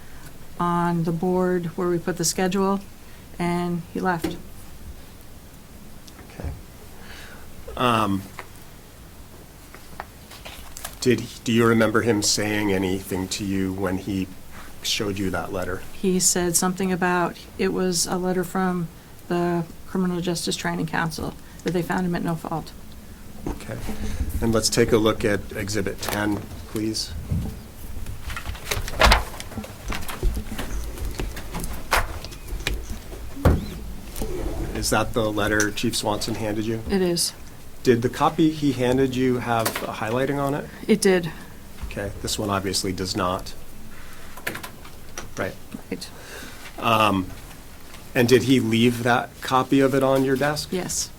on the board where we put the schedule, and he left. Okay. Do you remember him saying anything to you when he showed you that letter? He said something about it was a letter from the Criminal Justice Training Council, that they found him at no fault. Okay. And let's take a look at Exhibit 10, please. Is that the letter Chief Swanson handed you? It is. Did the copy he handed you have highlighting on it? It did. Okay, this one obviously does not. Right. Right. And did he leave that copy of it on your desk? Yes.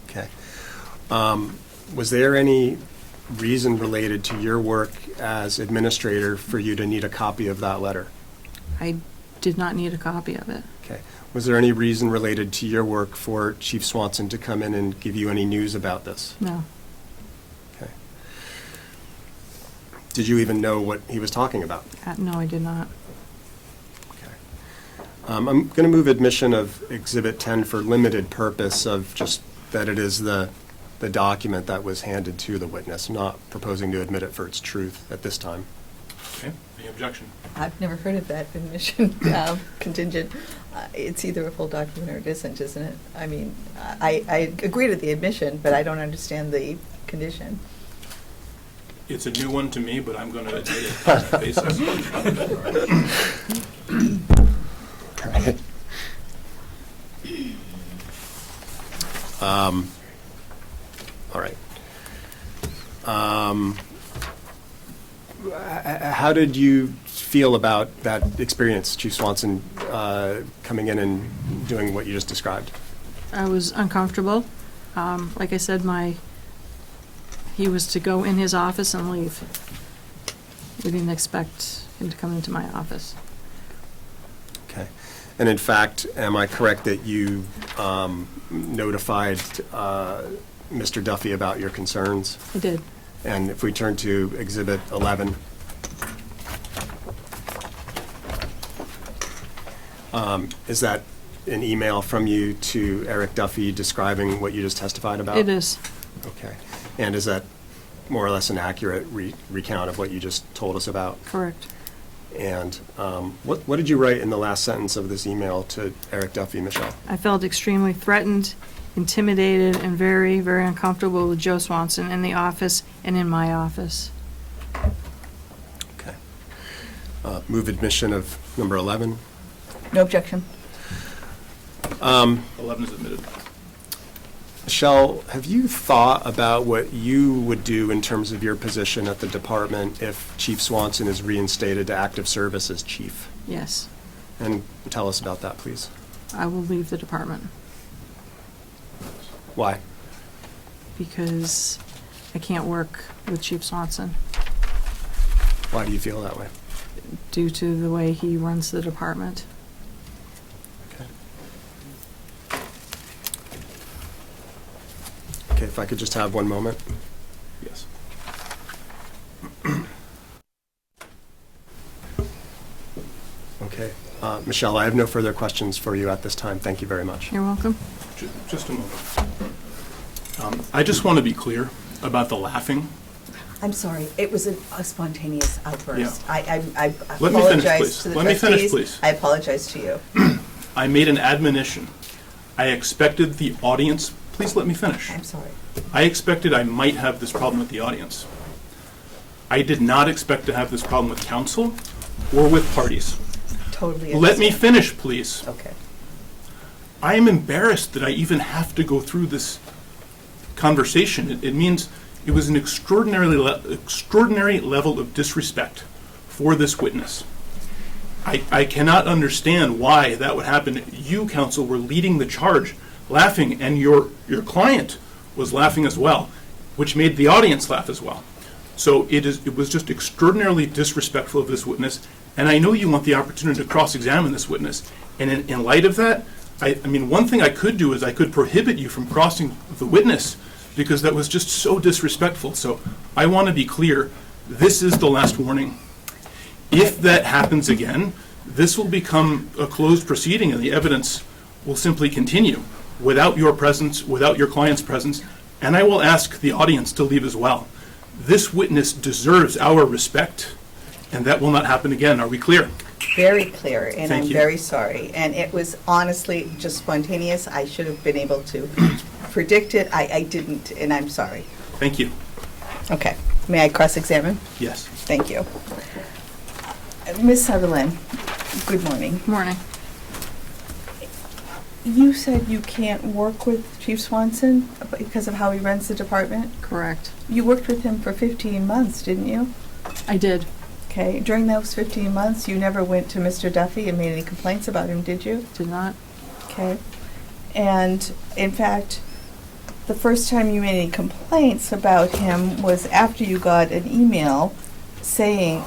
Okay. Was there any reason related to your work as administrator for you to need a copy of that letter? I did not need a copy of it. Okay. Was there any reason related to your work for Chief Swanson to come in and give you any news about this? No. Okay. Did you even know what he was talking about? No, I did not. Okay. I'm going to move admission of Exhibit 10 for limited purpose of just that it is the document that was handed to the witness, not proposing to admit it for its truth at this time. Okay, any objection? I've never heard of that admission contingent. It's either a full document or it isn't it? I mean, I agree to the admission, but I don't understand the condition. It's a new one to me, but I'm going to admit it on that basis. Right. All right. How did you feel about that experience, Chief Swanson, coming in and doing what you just described? I was uncomfortable. Like I said, he was to go in his office and leave. We didn't expect him to come into my office. Okay. And in fact, am I correct that you notified Mr. Duffy about your concerns? I did. And if we turn to Exhibit 11, is that an email from you to Eric Duffy describing what you just testified about? It is. Okay. And is that more or less an accurate recount of what you just told us about? Correct. And what did you write in the last sentence of this email to Eric Duffy, Michelle? I felt extremely threatened, intimidated, and very, very uncomfortable with Joe Swanson in the office and in my office. Okay. Move admission of number 11. No objection. 11 is admitted. Michelle, have you thought about what you would do in terms of your position at the department if Chief Swanson is reinstated to active service as chief? Yes. And tell us about that, please. I will leave the department Why? because I can't work with Chief Swanson Why do you feel that way? due to the way he runs the department. Okay. Okay, if I could just have one moment. Yes. Okay. Michelle, I have no further questions for you at this time. Thank you very much. You're welcome. Just a moment. I just want to be clear about the laughing. I'm sorry, it was a spontaneous outburst. Yeah. I Let me finish, apologize please. to the Let me finish, trustees. please. I apologize to you. I made an admonition. I expected the audience, please let me finish. I'm sorry. I expected I might have this problem with the audience. I did not expect to have this problem with counsel or with parties. Totally Let me understand. finish, please. Okay. I am embarrassed that I even have to go through this conversation. It means it was an extraordinary level of disrespect for this witness. I cannot understand why that would happen. You, counsel, were leading the charge, laughing, and your client was laughing as well, which made the audience laugh as well. So it was just extraordinarily disrespectful of this witness, and I know you want the opportunity to cross-examine this witness. And in light of that, I mean, one thing I could do is I could prohibit you from crossing the witness, because that was just so disrespectful. So I want to be clear, this is the last warning. If that happens again, this will become a closed proceeding, and the evidence will simply continue without your presence, without your client's presence, and I will ask the audience to leave as well. This witness deserves our respect, and that will not happen again. Are we clear? Very clear, and Thank I'm you. very sorry. And it was honestly just spontaneous. I should have been able to predict it. I didn't, and I'm sorry. Thank you. Okay. May I cross-examine? Yes. Thank you. Ms. Sutherland, good morning. Morning. You said you can't work with Chief Swanson because of how he runs the department? Correct. You worked with him for 15 months, didn't you? I did. Okay. During those 15 months, you never went to Mr. Duffy and made any complaints about him, did you? Did not. Okay. And in fact, the first time you made any complaints about him was after you got an email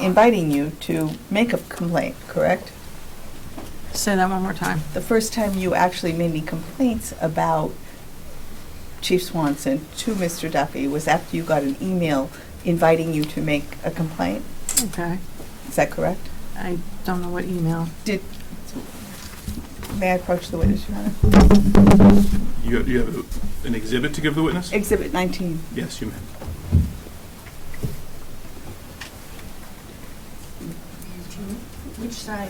inviting you to make a complaint, correct? Say that one more time. The first time you actually made any complaints about Chief Swanson to Mr. Duffy was after you got an email inviting you to make a complaint? Okay. Is that correct? I don't know what email. May I approach the witness, Your Honor? You have an exhibit to give the witness? Exhibit 19. Yes, you may. Which side?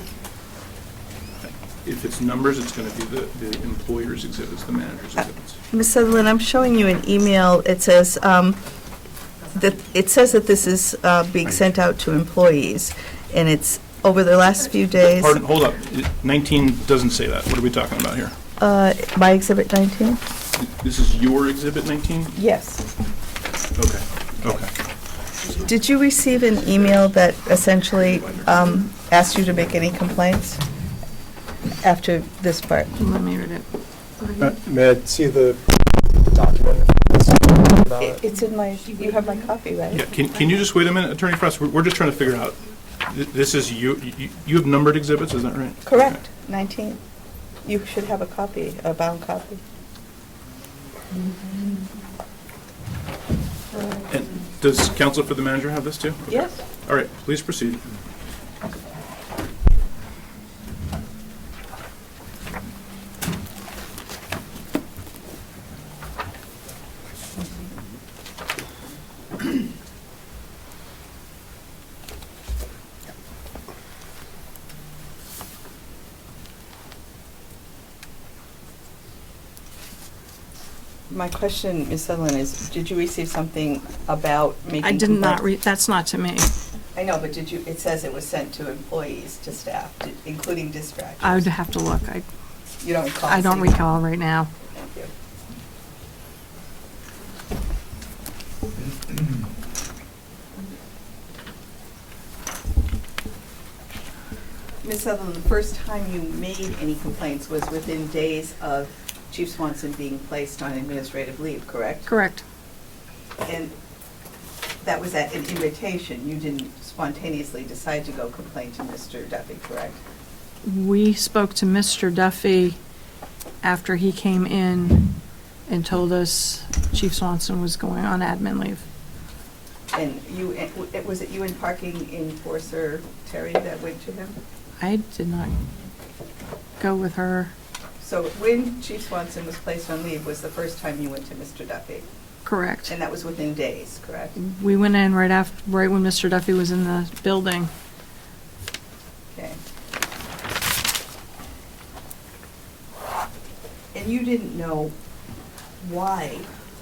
If it's numbers, it's going to be the employer's exhibits, the manager's exhibits. Ms. Sutherland, I'm showing you an email. It says that this is being sent out to employees, and it's over the last few days. Pardon, hold up. 19 doesn't say that. What are we talking about here? My exhibit 19? This is your exhibit 19? Yes. Okay. Did you receive an email that essentially asked you to make any complaints after this part? Let me read it. May I see the document? About it? It's in my, you have my copy, right? Yeah, can you just wait a minute, Attorney Frost? We're just trying to figure out, this is you have numbered exhibits, is that right? Correct, 19. You should have a copy, a bound copy. And does counsel for the manager have this too? Okay. Yes. All right, please proceed. My question, Ms. Sutherland, is did you receive something about making I did not complaints? read, that's not to me. I know, but did you, it says it was sent to employees, to staff, including dispatchers. I would have to look. You don't recall? I don't seeing it? recall right now. Thank you. Ms. Sutherland, the first time you made any complaints was within days of Chief Swanson being placed on administrative leave, correct? Correct. And that was at an invitation. You didn't spontaneously decide to go complain to Mr. Duffy, correct? We spoke to Mr. Duffy after he came in and told us Chief Swanson was going on admin leave. And you, was it you and parking enforcer Terry that went to him? I did not go with her. So when Chief Swanson was placed on leave was the first time you went to Mr. Duffy? Correct. And that was within days, correct? We went in right when Mr. Duffy was in the building. Okay. And you didn't know why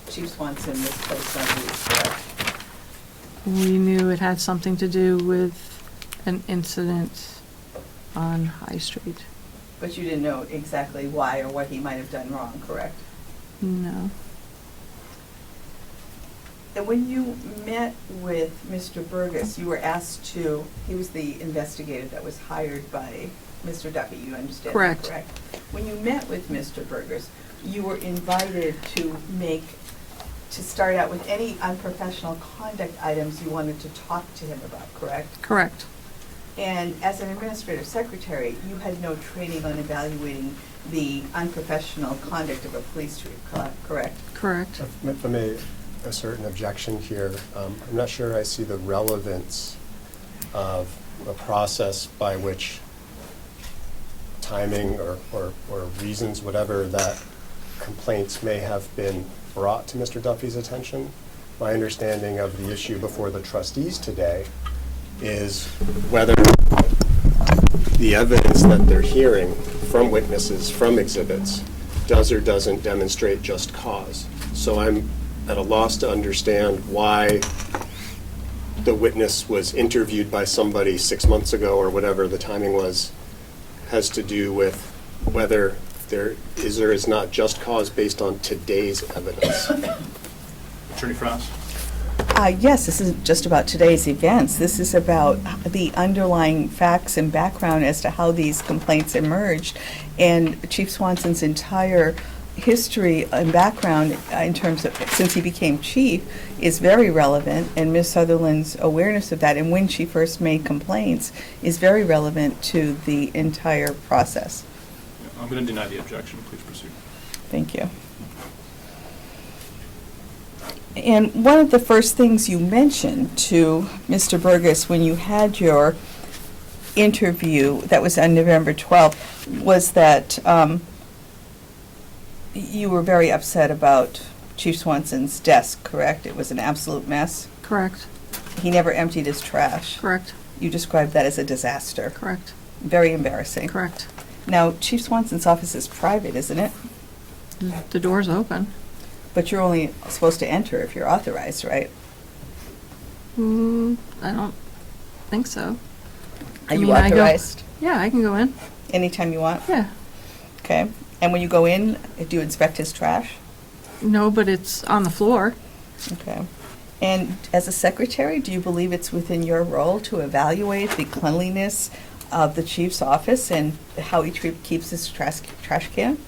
Chief Swanson was placed on leave, correct? We knew it had something to do with an incident on High Street. But you didn't know exactly why or what he might have done wrong, correct? No. And when you met with Mr. Burgess, you were asked to, he was the investigator that was hired by Mr. Duffy, you understand that, Correct. correct? When you met with Mr. Burgess, you were invited to make to start out with any unprofessional conduct items you wanted to talk to him about, correct? Correct. And As an administrative secretary, you had no training on evaluating the unprofessional conduct of a police chief, correct? Correct. If I may assert an objection here, I'm not sure I see the relevance of a process by which timing or reasons, whatever, that complaints may have been brought to Mr. Duffy's attention. My understanding of the issue before the trustees today is whether the evidence that they're hearing from witnesses, from exhibits, does or doesn't demonstrate just cause. So I'm at a loss to understand why the witness was interviewed by somebody 6 months ago or whatever the timing was, has to do with whether there is or is not just cause based on today's evidence. Attorney Frost? Yes, this isn't just about today's events. This is about the underlying facts and background as to how these complaints emerged. And Chief Swanson's entire history and background in terms of, since he became chief, is very relevant, and Ms. Sutherland's awareness of that and when she first made complaints is very relevant to the entire process. I'm going to deny the objection. Please proceed. Thank you. And one of the first things you mentioned to Mr. Burgess when you had your interview, that was on November 12th, was that you were very upset about Chief Swanson's desk, correct? It was an absolute mess. Correct. He never emptied his trash. Correct. You described that as a disaster. Correct. Very embarrassing. Correct. Now, Chief Swanson's office is private, isn't it? The door's open. But you're only supposed to enter if you're authorized, right? I don't think so. Are I you mean, I go- authorized Yeah, I can go in. anytime you want? Yeah. Okay. And when you go in, do you inspect his trash? No, but it's on the floor. Okay. And as a secretary, do you believe it's within your role to evaluate the cleanliness of the chief's office and how he keeps his trash can?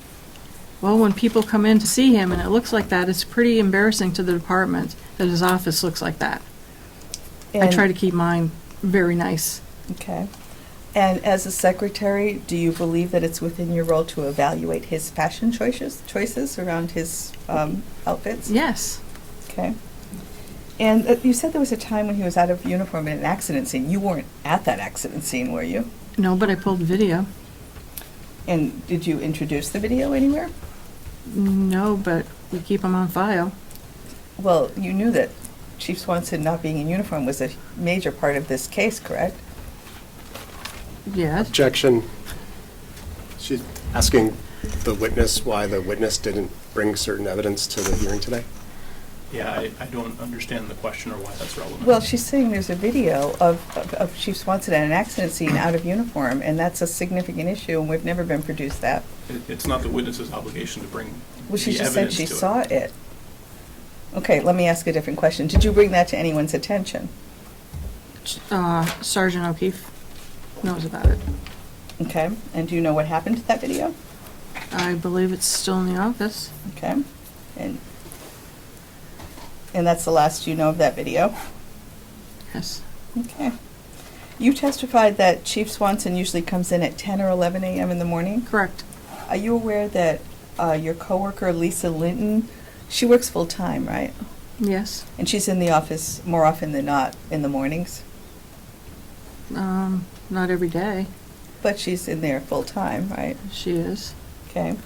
Well, when people come in to see him and it looks like that, it's pretty embarrassing to the department that his office looks like that. I try to keep mine very nice. Okay. And as a secretary, do you believe that it's within your role to evaluate his fashion choices around his outfits? Yes. Okay. And you said there was a time when he was out of uniform in an accident scene. You weren't at that accident scene, were you? No, but I pulled video. And did you introduce the video anywhere? No, but we keep them on file. Well, you knew that Chief Swanson not being in uniform was a major part of this case, correct? Yes. Objection. She's asking the witness why the witness didn't bring certain evidence to the hearing today. Yeah, I don't understand the question or why that's relevant. Well, she's saying there's a video of Chief Swanson at an accident scene out of uniform, and that's a significant issue, and we've never been produced that. It's not the witness's obligation to bring Well, she the just said evidence she to it. saw it. Okay, let me ask a different question. Did you bring that to anyone's attention? Sergeant O'Keefe knows about it. Okay, and do you know what happened to that video? I believe it's still in the office. Okay, and that's the last you know of that video? Yes. Okay. You testified that Chief Swanson usually comes in at 10 or 11 a.m. in the morning. Correct. Are you aware that your coworker, Lisa Linton, she works full-time, right? Yes. And she's in the office more often than not in the mornings? Not every day. But she's in there full-time, right? She is. Okay.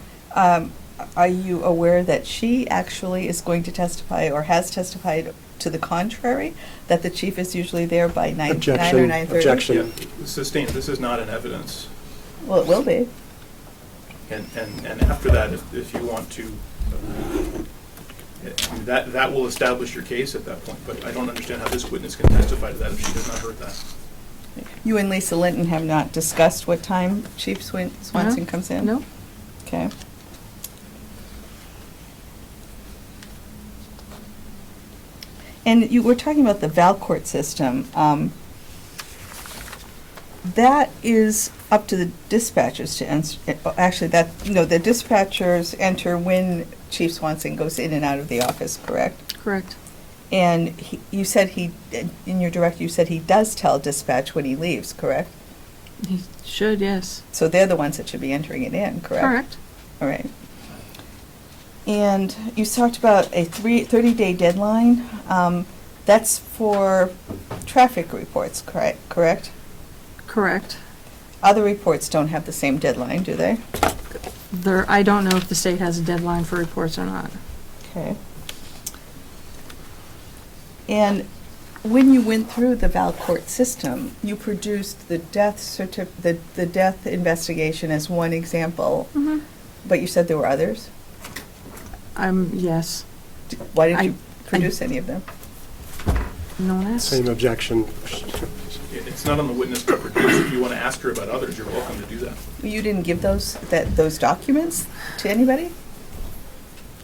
Are you aware that she actually is going to testify or has testified to the contrary, that the chief is usually there by 9 or 9:30? Objection. Yeah, sustained. This is not an evidence. Well, it will be. And after that, if you want to, that will establish your case at that point. But I don't understand how this witness can testify to that if she has not heard that. You and Lisa Linton have not discussed what time Chief Swanson No. comes in? No. Okay. And you were talking about the Valcourt system. That is up to the dispatchers to answer. Actually, the dispatchers enter when Chief Swanson goes in and out of the office, correct? Correct. And you said in your direct, you said he does tell dispatch when he leaves, correct? He should, yes. So they're the ones that should be entering it in, correct? Correct. All right. And you talked about a 30-day deadline. That's for traffic reports, correct? Correct. Other reports don't have the same deadline, do they? I don't know if the state has a deadline for reports or not. Okay. And when you went through the Valcourt system, you produced the death the death investigation as one example, Mm-hmm. but you said there were others? Yes. Why didn't I- you produce any of them? No one asked. Same objection. It's not on the witness record. If you want to ask her about others, you're welcome to do that. You didn't give those documents to anybody?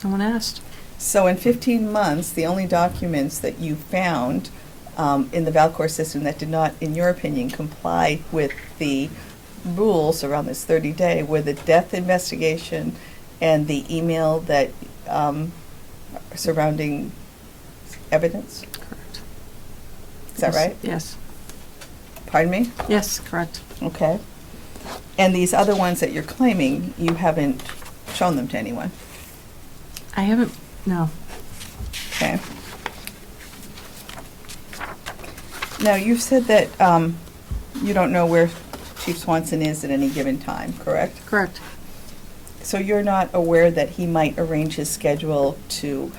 No one asked. So in 15 months, the only documents that you found in the Valcourt system that did not, in your opinion, comply with the rules around this 30-day were the death investigation and the email that surrounding evidence? Correct. Is that Yes. right? Yes. Pardon me? Yes, correct. Okay. And these other ones that you're claiming, you haven't shown them to anyone? I haven't, no. Okay. Now, you've said that you don't know where Chief Swanson is at any given time, correct? Correct. So you're not aware that he might arrange his schedule to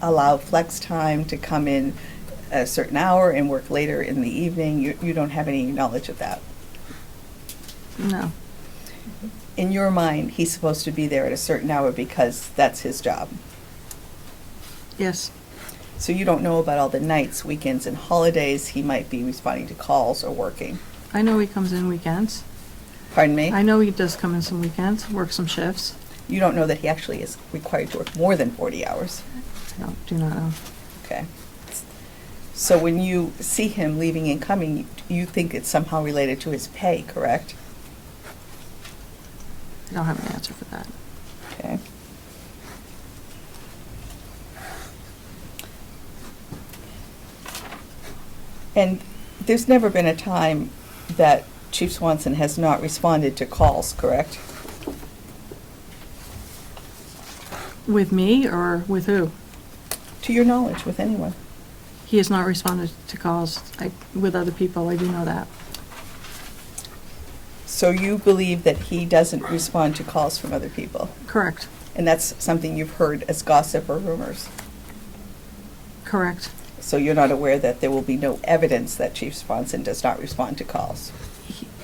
allow flex time to come in at a certain hour and work later in the evening? You don't have any knowledge of that? No. In your mind, he's supposed to be there at a certain hour because that's his job. Yes. So you don't know about all the nights, weekends, and holidays he might be responding to calls or working? I know he comes in weekends. Pardon me? I know he does come in some weekends, work some shifts. You don't know that he actually is required to work more than 40 hours? I do not know. Okay. So when you see him leaving and coming, you think it's somehow related to his pay, correct? I don't have an answer for that. Okay. And there's never been a time that Chief Swanson has not responded to calls, correct? With me or with who? To your knowledge, with anyone? He has not responded to calls with other people, I do know that. So you believe that he doesn't respond to calls from other people? Correct. And that's something you've heard as gossip or rumors? Correct. So you're not aware that there will be no evidence that Chief Swanson does not respond to calls?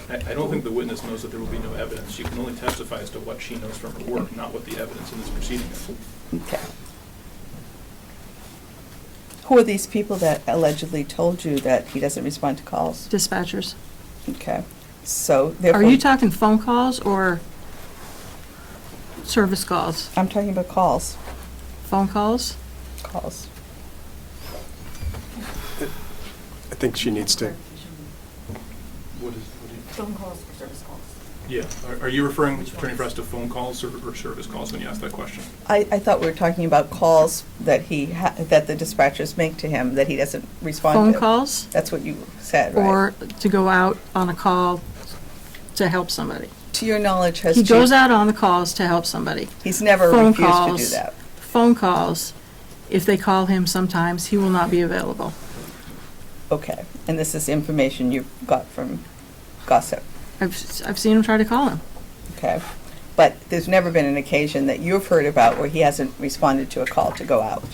I don't think the witness knows that there will be no evidence. She can only testify as to what she knows from her work, not what the evidence in this proceeding is. Okay. Who are these people that allegedly told you that he doesn't respond to calls? Dispatchers. Okay. So therefore... Are you talking phone calls or service calls? I'm talking about calls. Phone calls? Calls. I think she needs to. Phone calls or service calls? Yeah. Are you referring, Attorney Frost, to phone calls or service calls when you ask that question? I thought we were talking about calls that that the dispatchers make to him that he doesn't respond to. Phone calls? That's what you said, right? Or to go out on a call to help somebody? To your knowledge, has He Chief... goes out on the calls to help somebody. He's never Phone refused to do calls. that. Phone calls, if they call him sometimes, he will not be available. Okay. And this is information you got from gossip. I've seen him try to call him. Okay. But there's never been an occasion that you've heard about where he hasn't responded to a call to go out?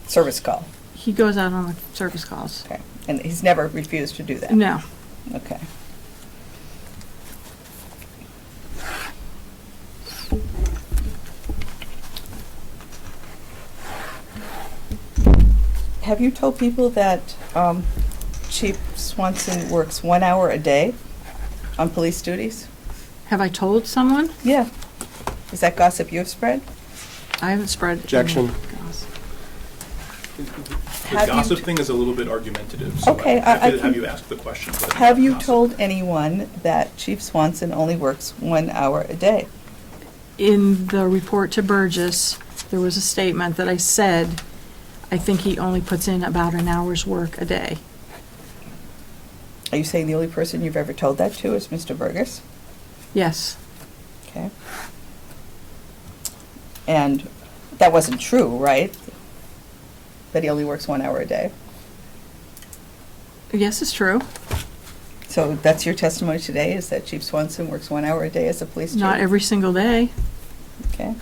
Service call? He goes out on the service calls. Okay. And he's never refused to do that? No. Okay. Have you told people that Chief Swanson works 1 hour a day on police duties? Have I told someone? Yeah. Is that gossip you've spread? I haven't spread. any Objection. gossip. The Have you gossip t- thing is a little bit argumentative, so Okay, I have I to can- have you ask the question. but Have you gossip. told anyone that Chief Swanson only works 1 hour a day? In the report to Burgess, there was a statement that I said I think he only puts in about an hour's work a day. Are you saying the only person you've ever told that to is Mr. Burgess? Yes. Okay. And that wasn't true, right? That he only works 1 hour a day? Yes, it's true. So that's your testimony today, is that Chief Swanson works 1 hour a day as a police chief? Not every single day. Okay.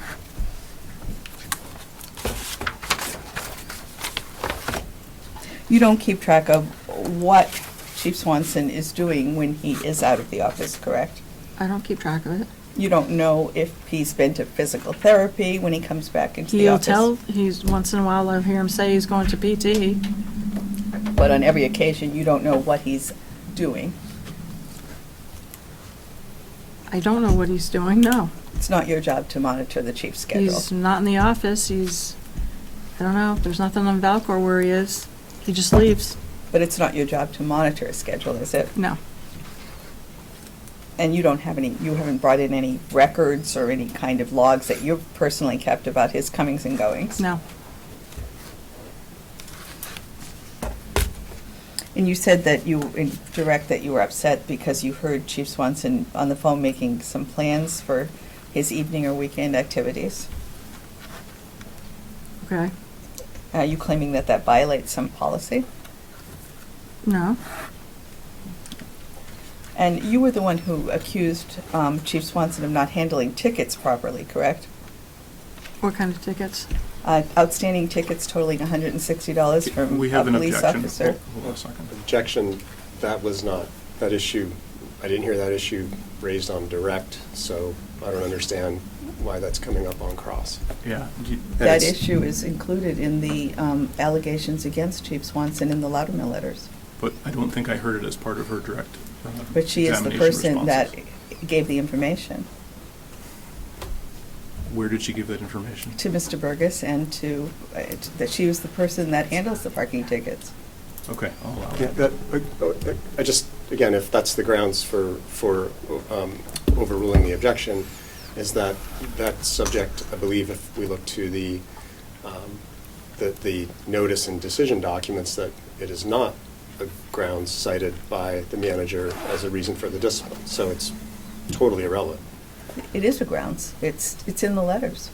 You don't keep track of what Chief Swanson is doing when he is out of the office, correct? I don't keep track of it. You don't know if he's been to physical therapy when he comes back into the office? He's, once in a while I hear him say he's going to PT. But on every occasion, you don't know what he's doing. I don't know what he's doing, no. It's not your job to monitor the chief's schedule. He's not in the office, I don't know, there's nothing on Valcor where he is. He just leaves. But it's not your job to monitor his schedule, is it? No. And you haven't brought in any records or any kind of logs that you've personally kept about his comings and goings? No. And you said that you were upset because you heard Chief Swanson on the phone making some plans for his evening or weekend activities. Okay. Are you claiming that that violates some policy? No. And you were the one who accused Chief Swanson of not handling tickets properly, correct? What kind of tickets? Outstanding tickets totaling $160 from We have a an police objection. officer. Hold on a second. Objection, that was not, that issue, I didn't hear that issue raised on direct, so I don't understand why that's coming up on cross. Yeah. That issue is included in the allegations against Chief Swanson in the Loudermill letters. But I don't think I heard it as part of her direct But she is the examination person that responses. gave the information Where did she give that information? to Mr. Burgess and that she was the person that handles the parking tickets. Okay, I'll allow Yeah, that. I just, again, if that's the grounds for overruling the objection, is that subject, I believe, if we look to the notice and decision documents, that it is not a grounds cited by the manager as a reason for the discipline. So it's totally irrelevant. It is a grounds. It's in the letters.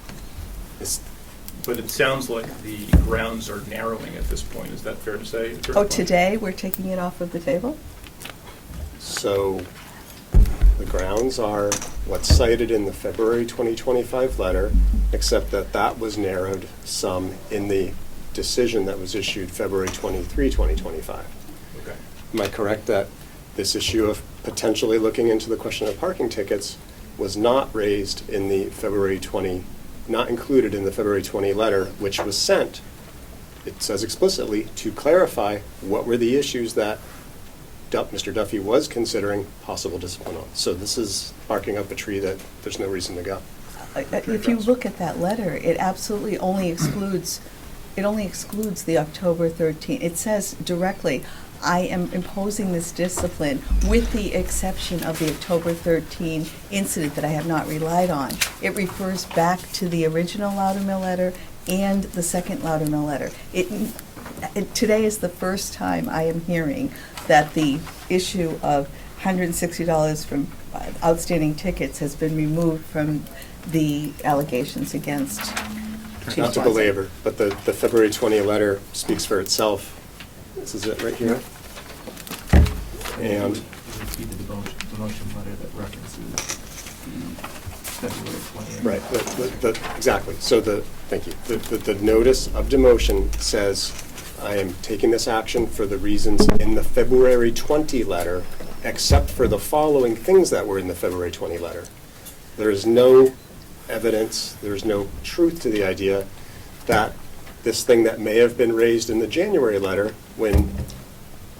But it sounds like the grounds are narrowing at this point. Is that fair to say? Attorney Oh, Fletcher? today we're taking it off of the table? So the grounds are what's cited in the February 2025 letter, except that that was narrowed some in the decision that was issued February 23, 2025. Okay. Am I correct that this issue of potentially looking into the question of parking tickets was not raised in the February 20, not included in the February 20 letter, which was sent, it says explicitly, to clarify what were the issues that Mr. Duffy was considering possible discipline on. So this is barking up a tree that there's no reason to go. If you look at that letter, it absolutely only excludes the October 13th. It says directly, I am imposing this discipline with the exception of the October 13 incident that I have not relied on. It refers back to the original Loudermill letter and the second Loudermill letter. Today is the first time I am hearing that the issue of $160 from outstanding tickets has been removed from the allegations against Chief Not to Swanson. belabor, but the February 20 letter speaks for itself. This is it right here. And Repeat the motion letter that references the February 20th. exactly. So thank you. The notice of demotion says, I am taking this action for the reasons in the February 20 letter, except for the following things that were in the February 20 letter. There is no evidence, there is no truth to the idea that this thing that may have been raised in the January letter when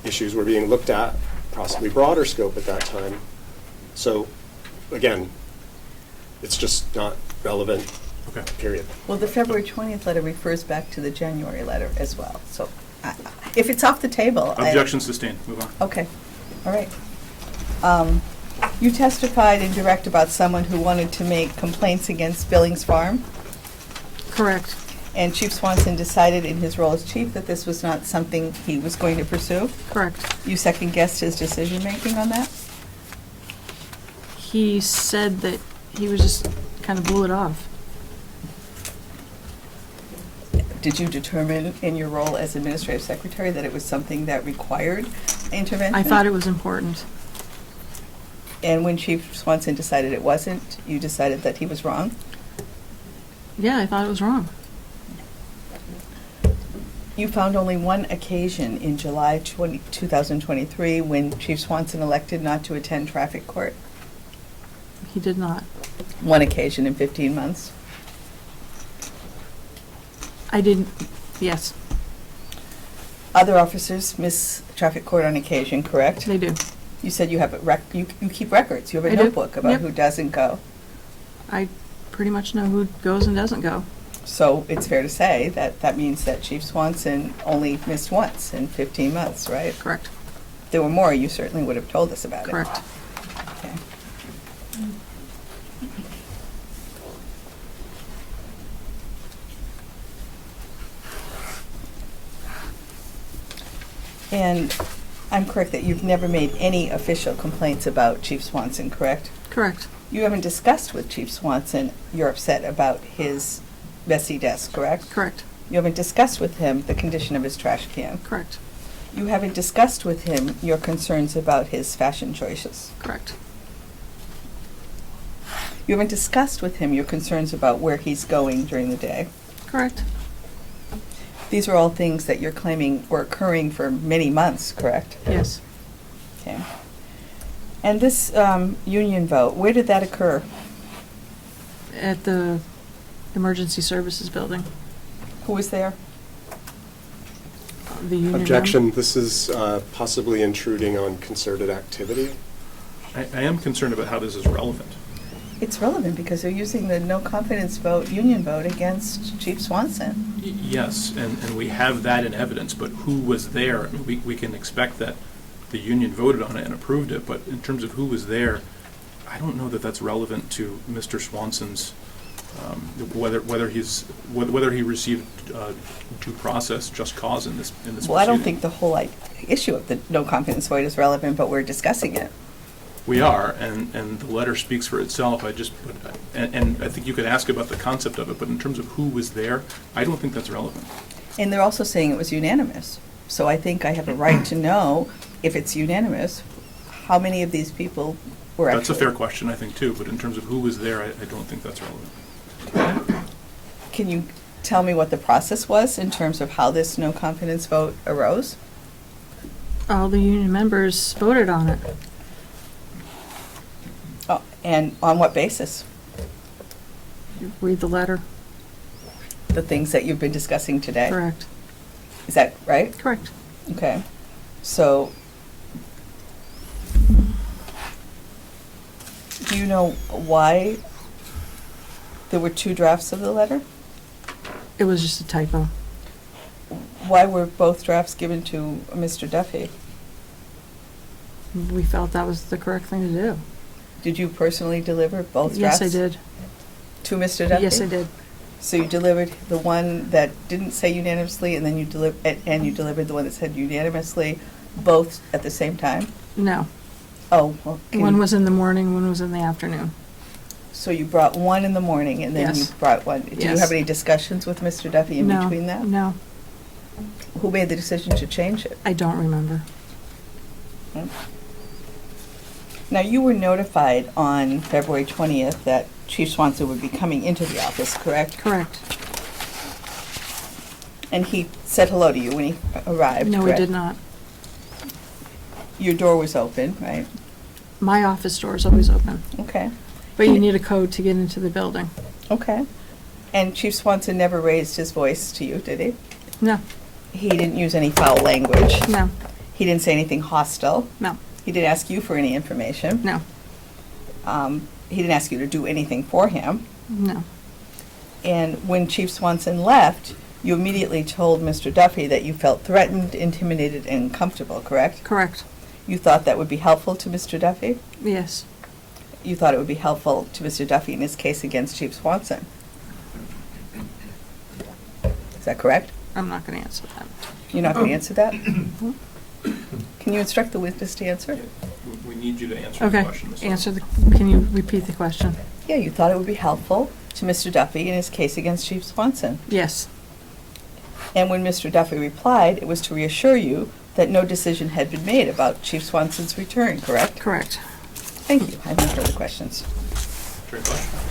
issues were being looked at, possibly broader scope at that time. So, again, it's just not relevant, Okay. period. Well, the February 20th letter refers back to the January letter as well. So if it's off the table. Objection sustained. Move on. Okay, all right. You testified in direct about someone who wanted to make complaints against Billings Farm, Correct. And Chief Swanson decided in his role as chief that this was not something he was going to pursue? Correct. You second-guessed his decision-making on that? He said that he was just kind of blew it off. Did you determine in your role as administrative secretary that it was something that required intervention? I thought it was important. And when Chief Swanson decided it wasn't, you decided that he was wrong? Yeah, I thought it was wrong. You found only one occasion in July 2023 when Chief Swanson elected not to attend traffic court. He did not. One occasion in 15 months. I didn't, yes, Other officers miss traffic court on occasion, correct? they do. You said you have you keep records. You have a I do. notebook about Yep. who doesn't go. I pretty much know who goes and doesn't go. So it's fair to say that that means that Chief Swanson only missed once in 15 months, right? Correct, If there were more, you certainly would have told us about it. correct. Okay. And I'm correct that you've never made any official complaints about Chief Swanson, correct? Correct, You haven't discussed with Chief Swanson you're upset about his messy desk, correct? correct, You haven't discussed with him the condition of his trash can. correct, You haven't discussed with him your concerns about his fashion choices. correct, You haven't discussed with him your concerns about where he's going during the day. correct. These are all things that you're claiming were occurring for many months, correct? Yes. Okay. And this union vote, where did that occur? At the Emergency Services Building, Who was there? the union. Objection, this is possibly intruding on concerted activity. I am concerned about how this is relevant. It's relevant because they're using the no confidence vote, union vote, against Chief Swanson. Yes, and we have that in evidence, but who was there? I mean, we can expect that the union voted on it and approved it, but in terms of who was there, I don't know that that's relevant to Mr. Swanson's, whether he received due process, just cause in this proceeding. Well, I don't think the whole issue of the no confidence vote is relevant, but we're discussing it. We are, and the letter speaks for itself. And I think you could ask about the concept of it, but in terms of who was there, I don't think that's relevant. And they're also saying it was unanimous. So I think I have a right to know, if it's unanimous, how many of these people were actually... That's a fair question, I think, too, but in terms of who was there, I don't think that's relevant. Can you tell me what the process was in terms of how this no confidence vote arose? All the union members voted on it. Oh, and on what basis? Read the letter. The things that you've been discussing today? Correct, Is that right? correct. Okay. So, do you know why there were two drafts of the letter? It was just a typo. Why were both drafts given to Mr. Duffy? We felt that was the correct thing to do. Did you personally deliver both Yes, drafts? I did. To Mr. Duffy? Yes, I did. So you delivered the one that didn't say unanimously, and then you delivered the one that said unanimously, both at the same time? No. Oh, well, One was in the morning, one was in the afternoon. so you brought one in the morning, and then you Yes. brought one. Did you Yes. have any discussions with Mr. Duffy in No, between that? No, Who made the decision to change it? I don't remember. Now, you were notified on February 20th that Chief Swanson would be coming into the office, correct? Correct. And he said hello to you when he arrived, No, we correct? did not. Your door was open, right? My office door is always open, Okay, but you need a code to get into the building. okay. And Chief Swanson never raised his voice to you, did he? No, He didn't use any foul language? no, He didn't say anything hostile? no, He didn't ask you for any information? no, He didn't ask you to do anything for him? no. And when Chief Swanson left, you immediately told Mr. Duffy that you felt threatened, intimidated, and uncomfortable, correct? Correct. You thought that would be helpful to Mr. Duffy? Yes, You thought it would be helpful to Mr. Duffy in his case against Chief Swanson? that correct? I'm not going to answer that. You're not going to answer that? Can you instruct the witness to answer? We need you to answer the Okay, question. Ms. answer the, can you repeat the question? Yeah, you thought it would be helpful to Mr. Duffy in his case against Chief Swanson. Yes, And when Mr. Duffy replied, it was to reassure you that no decision had been made about Chief Swanson's return, correct? correct. Thank you. I have no further questions. Attorney Flesch?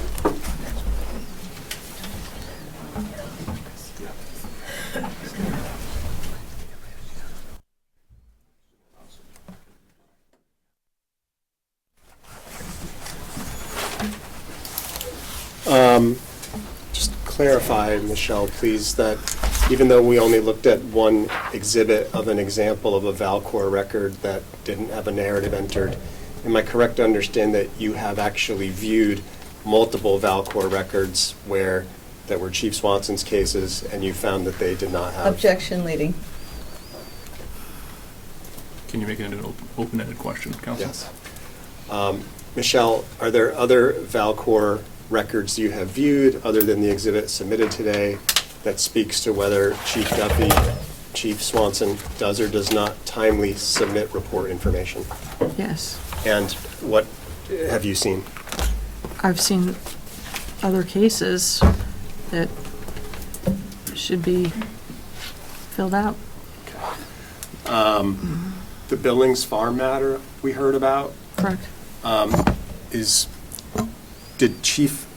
Just clarify, Michelle, please, that even though we only looked at one exhibit of an example of a Valcor record that didn't have a narrative entered, am I correct to understand that you have actually viewed multiple Valcor records that were Chief Swanson's cases, and you found that they did not have? Objection, leading. Can you make it an open-ended question, counsel? Yes. Michelle, are there other Valcor records you have viewed, other than the exhibit submitted today, that speaks to whether Chief Swanson does or does not timely submit report information? Yes. And what have you seen? I've seen other cases that should be filled out. The Billings Farm matter we heard about, Correct. did Chief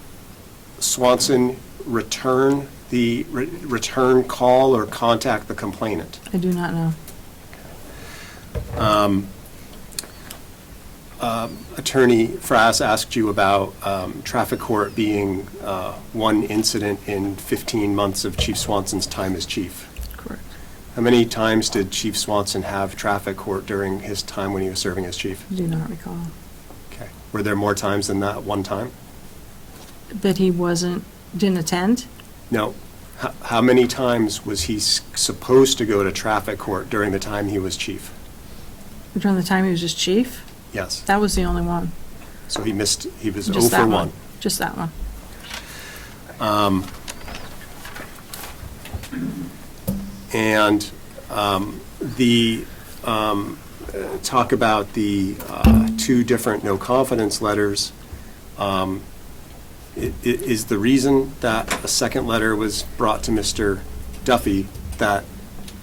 Swanson return the return call or contact the complainant? I do not know. Attorney Frass asked you about traffic court being one incident in 15 months of Chief Swanson's time as chief. Correct. How many times did Chief Swanson have traffic court during his time when he was serving as chief? I do not recall. Okay. Were there more times than that one time? That he didn't attend? No. How many times was he supposed to go to traffic court during the time he was chief? During the time he was just chief? Yes. That was the only one. So he was 0 Just for that 1. Just that one. And the talk about the 2 different no confidence letters, is the reason that a second letter was brought to Mr. Duffy that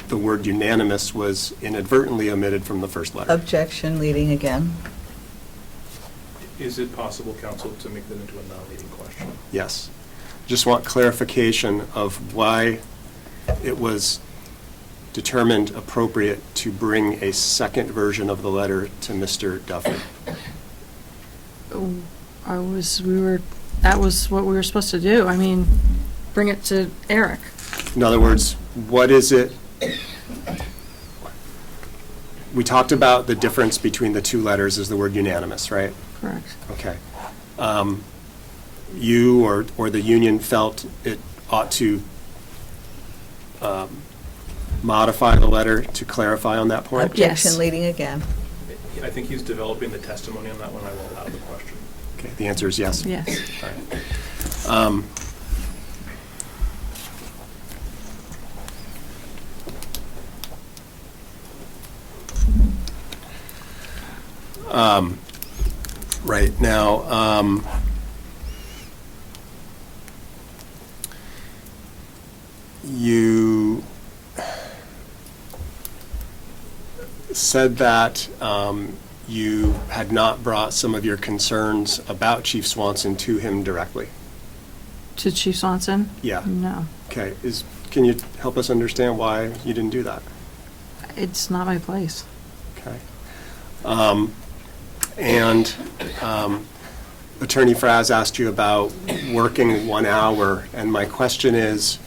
the word unanimous was inadvertently omitted from the first letter? Objection, leading again. Is it possible, counsel, to make that into a non-leading question? Yes. Just want clarification of why it was determined appropriate to bring a second version of the letter to Mr. Duffy. That was what we were supposed to do. I mean, bring it to Eric. In other words, what is it? We talked about the difference between the 2 letters is the word unanimous, right? Correct. Okay. You or the union felt it ought to modify the letter to clarify on that point? Yes. Objection, leading again. I think he's developing the testimony on that one. I will allow the question. Okay, the answer is yes? Yes. All right. Right now, you said that you had not brought some of your concerns about Chief Swanson to him directly. To Chief Swanson? Yeah. No. Okay. Can you help us understand why you didn't do that? It's not my place. Okay. And Attorney Fraz asked you about working 1 hour, and my question is,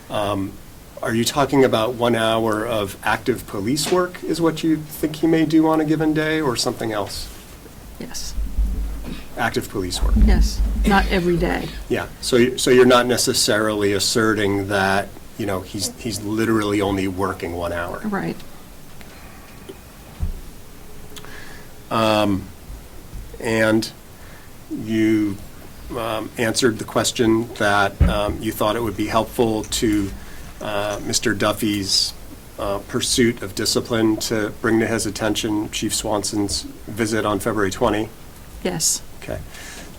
are you talking about 1 hour of active police work is what you think he may do on a given day, or something else? Yes. Active police work? Yes. Not every day. Yeah. So you're not necessarily asserting that, he's literally only working 1 hour? Right. And you answered the question that you thought it would be helpful to Mr. Duffy's pursuit of discipline to bring to his attention Chief Swanson's visit on February 20? Yes, Okay.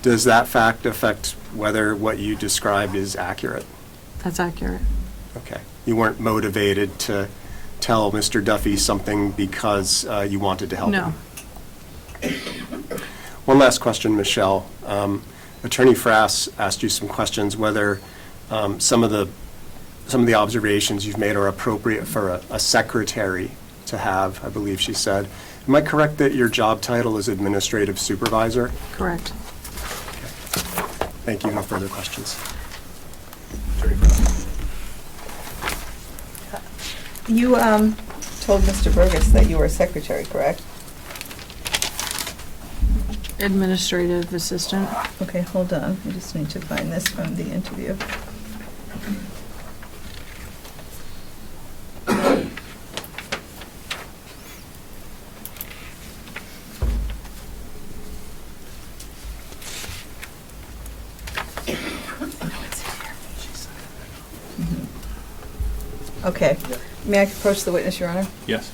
Does that fact affect whether what you described is accurate? that's accurate. Okay. You weren't motivated to tell Mr. Duffy something because you wanted to help him? No. One last question, Michelle. Attorney Frass asked you some questions whether some of the observations you've made are appropriate for a secretary to have, I believe she said. Am I correct that your job title is administrative supervisor? Correct. Thank you. No further questions. Attorney Frass. You told Mr. Burgess that you were secretary, correct? Administrative assistant. Okay, hold on. I just need to find this from the interview. Okay. May I approach the witness, Your Honor? Yes.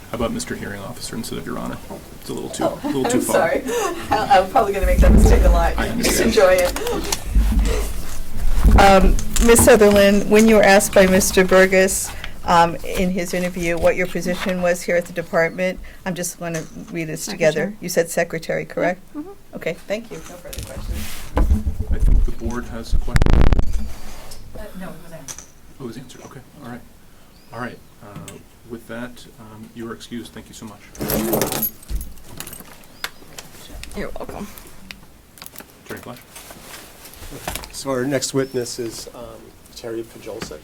How about Mr. Hearing Officer instead of Your Honor? It's a little too far. I'm sorry. I'm probably going to make that mistake a lot. I Just understand. enjoy it. Ms. Sutherland, when you were asked by Mr. Burgess in his interview what your position was here at the department, I'm just going to read this together. Secretary. You said secretary, correct? Mhm. Okay, thank you. No further questions. I think the board has a question. No, it was answered. Oh, it was answered. Okay. All right. All right. With that, you are excused. Thank you so much. You're welcome. Attorney Flash. So our next witness is Terry Pajolsik.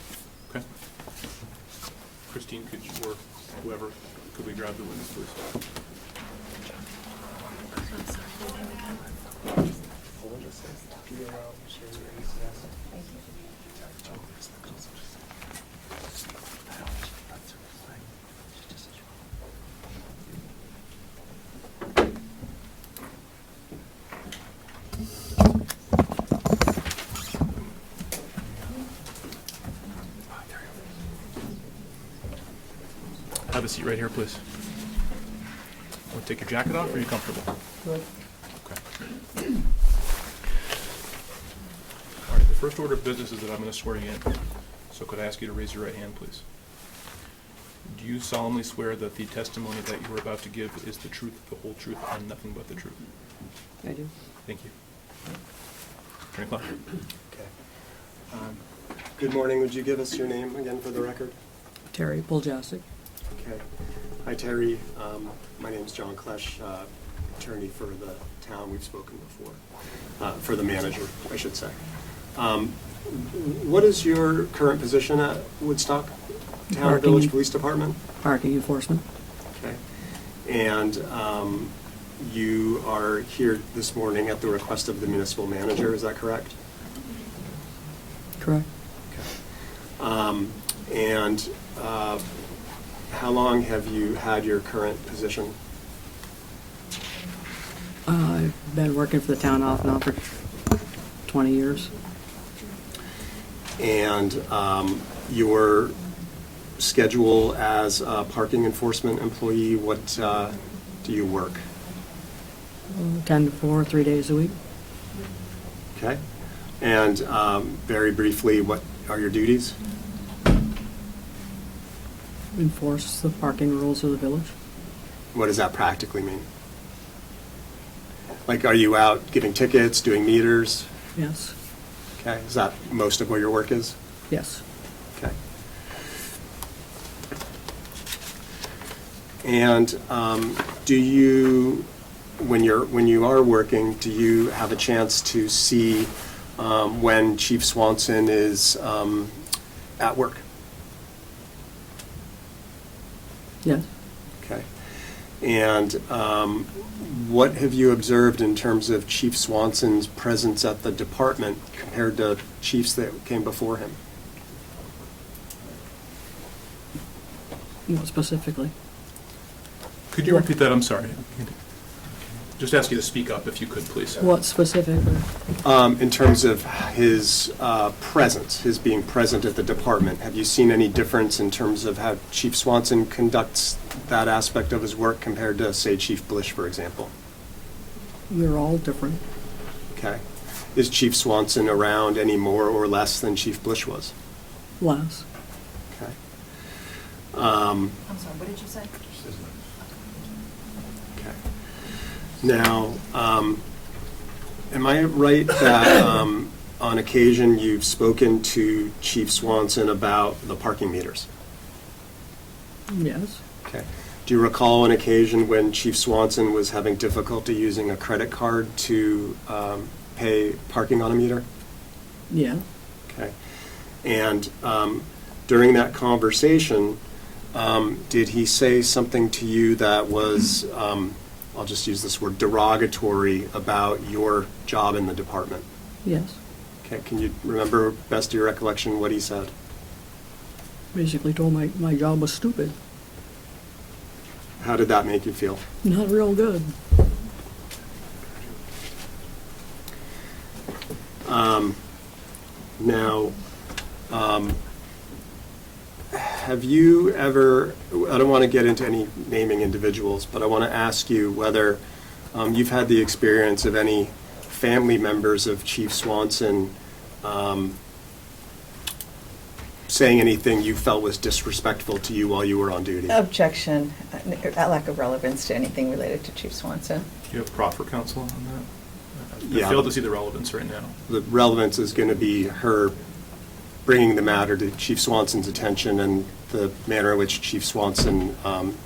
Okay. Christine, could you, or whoever, could we grab the witness, please? Have a seat right here, please. Want to take your jacket off, or are you comfortable? Okay. All right, the first order of business is that I'm going to swear you in. So could I ask you to raise your right hand, please? Do you solemnly swear that the testimony that you are about to give is the truth, the whole truth, and nothing but the truth? I do. Thank you. Attorney Clark. Okay. Good morning. Would you give us your name again for the record? Terry Poljasic. Okay. Hi, Terry. My name's John Klesch, attorney for the town. We've spoken before. For the manager, I should say. What is your current position at Woodstock Town Parking. Village Police Department? Parking enforcement. Okay. And you are here this morning at the request of the municipal manager, is that correct? Correct. And how long have you had your current position? I've been working for the town off and on for 20 years. And your schedule as a parking enforcement employee, what do you work? 10 to 4, 3 days a week. Okay. And very briefly, what are your duties? Enforce the parking rules of the village. What does that practically mean? Like, are you out giving tickets, doing meters? Yes. Okay. Is that most of what your work is? Yes. Okay. And do you, when you are working, do you have a chance to see when Chief Swanson is at work? Yes. Okay. And what have you observed in terms of Chief Swanson's presence at the department compared to chiefs that came before him? What specifically? Could you repeat that? I'm sorry. Just ask you to speak up if you could, please. What specifically? In terms of his presence, his being present at the department, have you seen any difference in terms of how Chief Swanson conducts that aspect of his work compared to, say, Chief Blish, for example? They're all different. Okay. Is Chief Swanson around any more or less than Chief Blish was? Less. Okay. I'm sorry, what did you say? Okay. Now, am I right that on occasion you've spoken to Chief Swanson about the parking meters? Yes. Okay. Do you recall an occasion when Chief Swanson was having difficulty using a credit card to pay parking on a meter? Yeah. Okay. And during that conversation, did he say something to you that was, I'll just use this word, derogatory about your job in the department? Yes. Okay. Can you remember, best of your recollection, what he said? Basically told my job was stupid. How did that make you feel? Not real good. Now, have you ever, I don't want to get into any naming individuals, but I want to ask you whether you've had the experience of any family members of Chief Swanson saying anything you felt was disrespectful to you while you were on duty? Objection, lack of relevance to anything related to Chief Swanson. Do you have proffer counsel on that? Yeah. I fail to see the relevance right now. The relevance is going to be her bringing the matter to Chief Swanson's attention and the manner in which Chief Swanson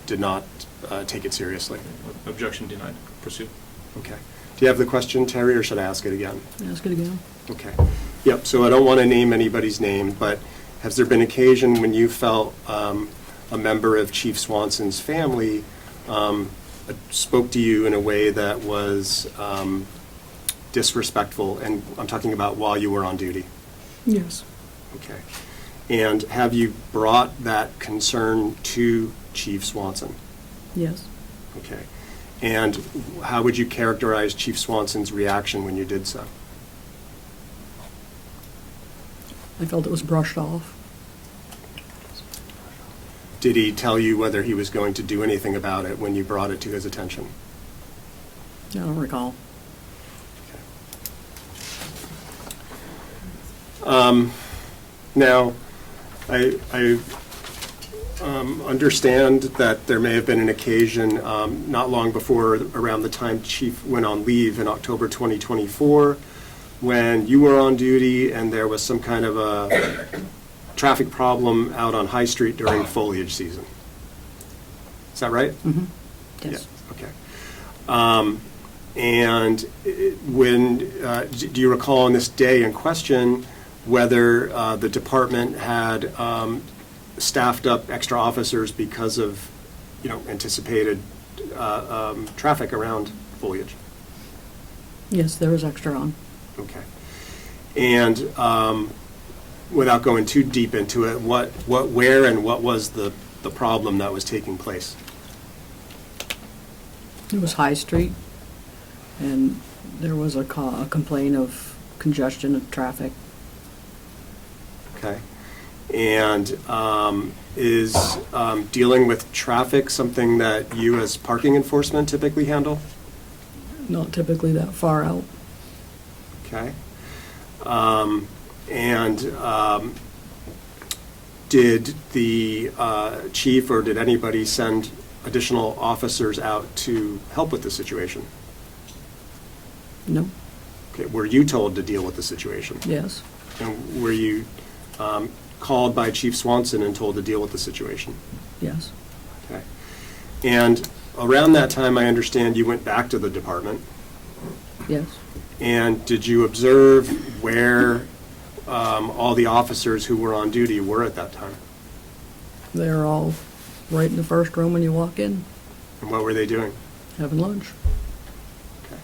did not take it seriously. Objection denied. Proceed. Okay. Do you have the question, Terry, or should I ask it again? Ask it again. Okay. Yep, so I don't want to name anybody's name, but has there been occasion when you felt a member of Chief Swanson's family spoke to you in a way that was disrespectful, and I'm talking about while you were on duty? Yes. Okay. And have you brought that concern to Chief Swanson? Yes. Okay. And how would you characterize Chief Swanson's reaction when you did so? I felt it was brushed off. Did he tell you whether he was going to do anything about it when you brought it to his attention? I don't recall. Now, I understand that there may have been an occasion not long before, around the time Chief went on leave in October 2024, when you were on duty and there was some kind of a traffic problem out on High Street during foliage season. Is that right? Mm-hmm. Yes. Yeah, okay. And when, do you recall on this day in question whether the department had staffed up extra officers because of, anticipated traffic around foliage? Yes, there was extra on. Okay. And without going too deep into it, where and what was the problem that was taking place? It was High Street, and there was a complaint of congestion of traffic. Okay. And is dealing with traffic something that you as parking enforcement typically handle? Not typically that far out. Okay. Did the chief or did anybody send additional officers out to help with the situation? No. Okay. Were you told to deal with the situation? Yes. And were you called by Chief Swanson and told to deal with the situation? Yes. Okay. And around that time, I understand you went back to the department. Yes. And did you observe where all the officers who were on duty were at that time? They're all right in the first room when you walk in, And what were they doing? having lunch. Okay.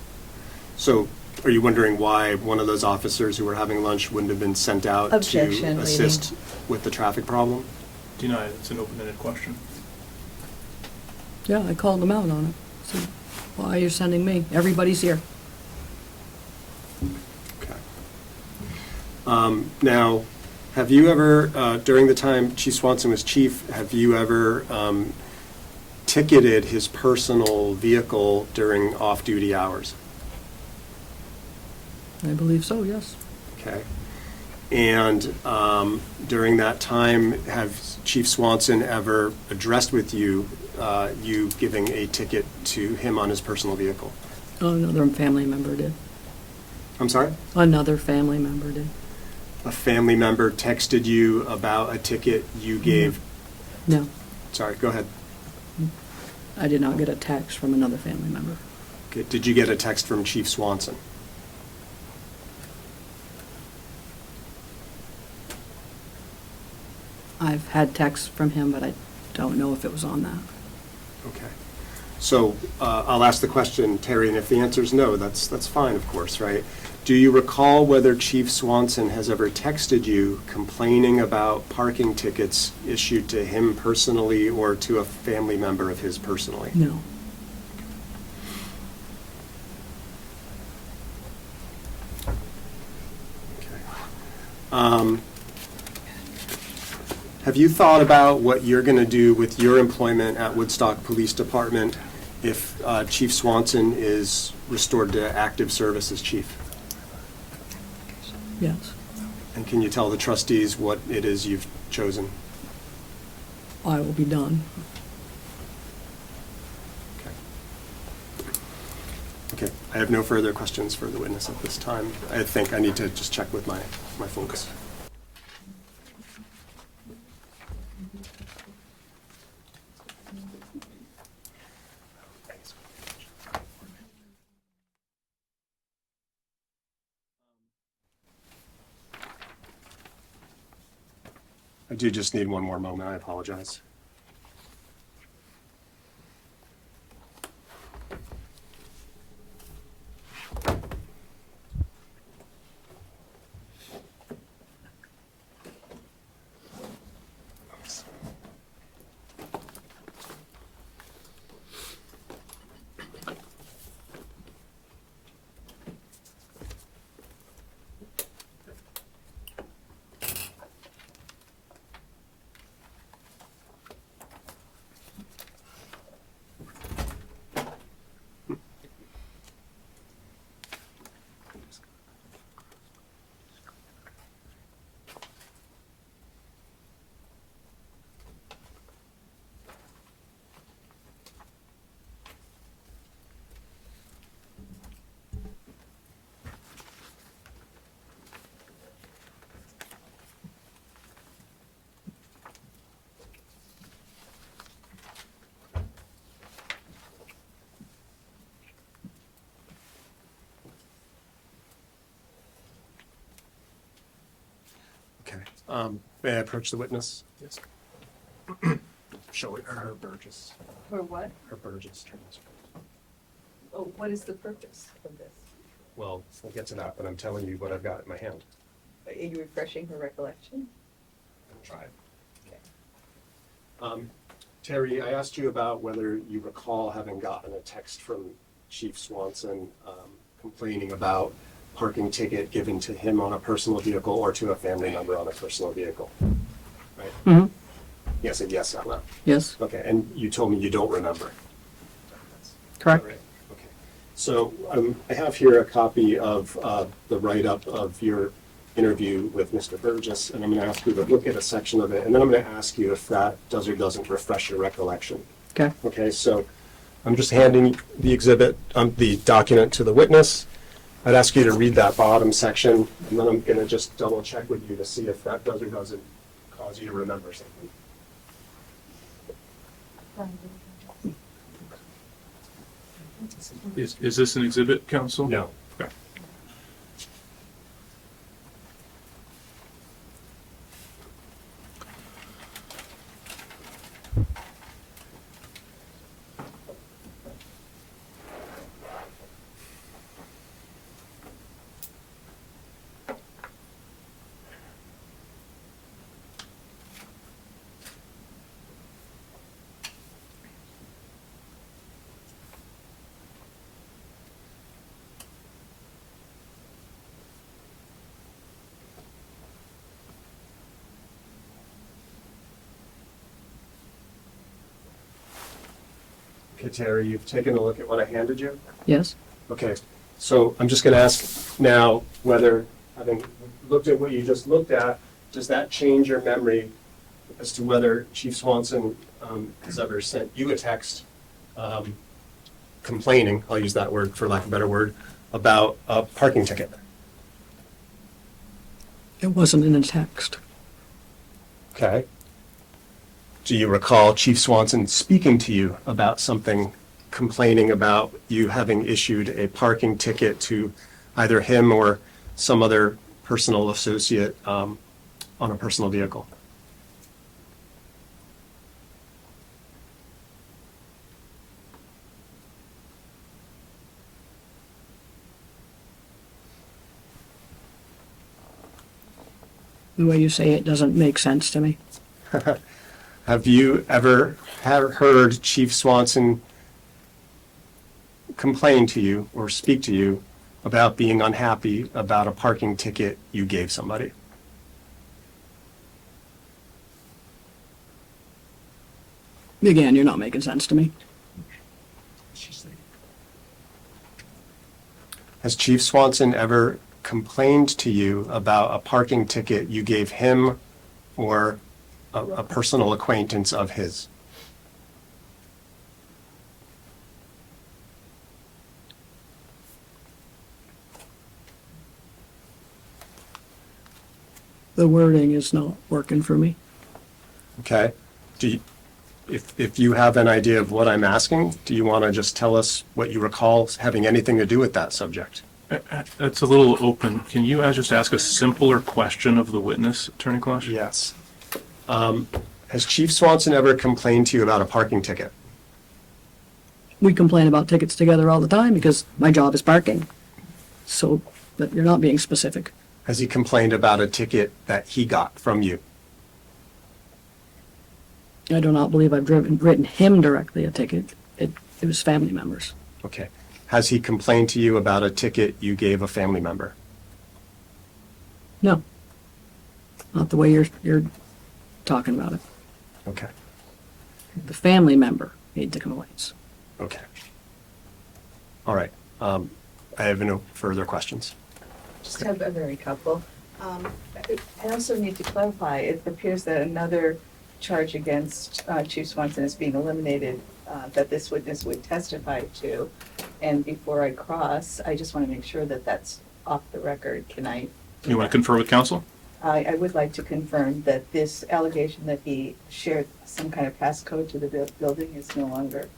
So are you wondering why one of those officers who were having lunch wouldn't have been sent out Objection, to assist with the traffic problem? Denied. It's an open-ended question. Yeah, I called them out on it. So Why are you sending me? Everybody's here. Okay. Now, have you ever, during the time Chief Swanson was chief, have you ever ticketed his personal vehicle during off-duty hours? I believe so, yes. Okay. And during that time, have Chief Swanson ever addressed with you, you giving a ticket to him on his personal vehicle? Another family member did. I'm sorry? Another family member did. A family member texted you about a ticket you gave? No, Sorry, go ahead. I did not get a text from another family member. Okay. Did you get a text from Chief Swanson? I've had texts from him, but I don't know if it was on that. Okay. So I'll ask the question, Terry, and if the answer is no, that's fine, of course, right? Do you recall whether Chief Swanson has ever texted you complaining about parking tickets issued to him personally or to a family member of his personally? No. Okay. Have you thought about what you're going to do with your employment at Woodstock Police Department if Chief Swanson is restored to active service as chief? Yes. And can you tell the trustees what it is you've chosen? I will be done. Okay. I have no further questions for the witness at this time. I think I need to just check with my folks. I do just need one more moment. I apologize. Okay. May I approach the witness? Yes. Show her Burgess. For what? Her Burgess transcript. Oh, what is the purpose of this? Well, we'll get to that, but I'm telling you what I've got in my hand. Are you refreshing her recollection? Try. Okay. Terry, I asked you about whether you recall having gotten a text from Chief Swanson complaining about parking ticket given to him on a personal vehicle or to a family member on a personal vehicle, right? Mm-hmm. You said yes out loud. Yes, Okay, and you told me you don't remember. correct. Right. Okay. So I have here a copy of the write-up of your interview with Mr. Burgess, and I'm going to ask you to look at a section of it, and then I'm going to ask you if that does or doesn't refresh your recollection. Okay. Okay, so I'm just handing the exhibit, the document to the witness. I'd ask you to read that bottom section, and then I'm going to just double check with you to see if that does or doesn't cause you to remember something. Is this an exhibit, counsel? No. Okay. Okay, Terry, you've taken a look at what I handed you? Yes? Okay, so I'm just going to ask now whether, having looked at what you just looked at, does that change your memory as to whether Chief Swanson has ever sent you a text complaining, I'll use that word for lack of a better word, about a parking ticket? It wasn't in a text. Okay. Do you recall Chief Swanson speaking to you about something, complaining about you having issued a parking ticket to either him or some other personal associate on a personal vehicle? The way you say it doesn't make sense to me. Have you ever heard Chief Swanson complain to you or speak to you about being unhappy about a parking ticket you gave somebody? Again, you're not making sense to me. Has Chief Swanson ever complained to you about a parking ticket you gave him or a personal acquaintance of his? The wording is not working for me. Okay. If you have an idea of what I'm asking, do you want to just tell us what you recall having anything to do with that subject? That's a little open. Can you just ask a simpler question of the witness, Attorney Klosh? Yes. Has Chief Swanson ever complained to you about a parking ticket? We complain about tickets together all the time because my job is parking. So, but you're not being specific. Has he complained about a ticket that he got from you? I do not believe I've written him directly a ticket. It was family members. Okay. Has he complained to you about a ticket you gave a family member? No. Not the way you're talking about it. Okay. The family member made the complaints. Okay. All right. I have no further questions. Just have a very couple. I also need to clarify, it appears that another charge against Chief Swanson is being eliminated, that this witness would testify to. And before I cross, I just want to make sure that that's off the record. Can I? You want to confer with counsel? I would like to confirm that this allegation that he shared some kind of passcode to the building is no longer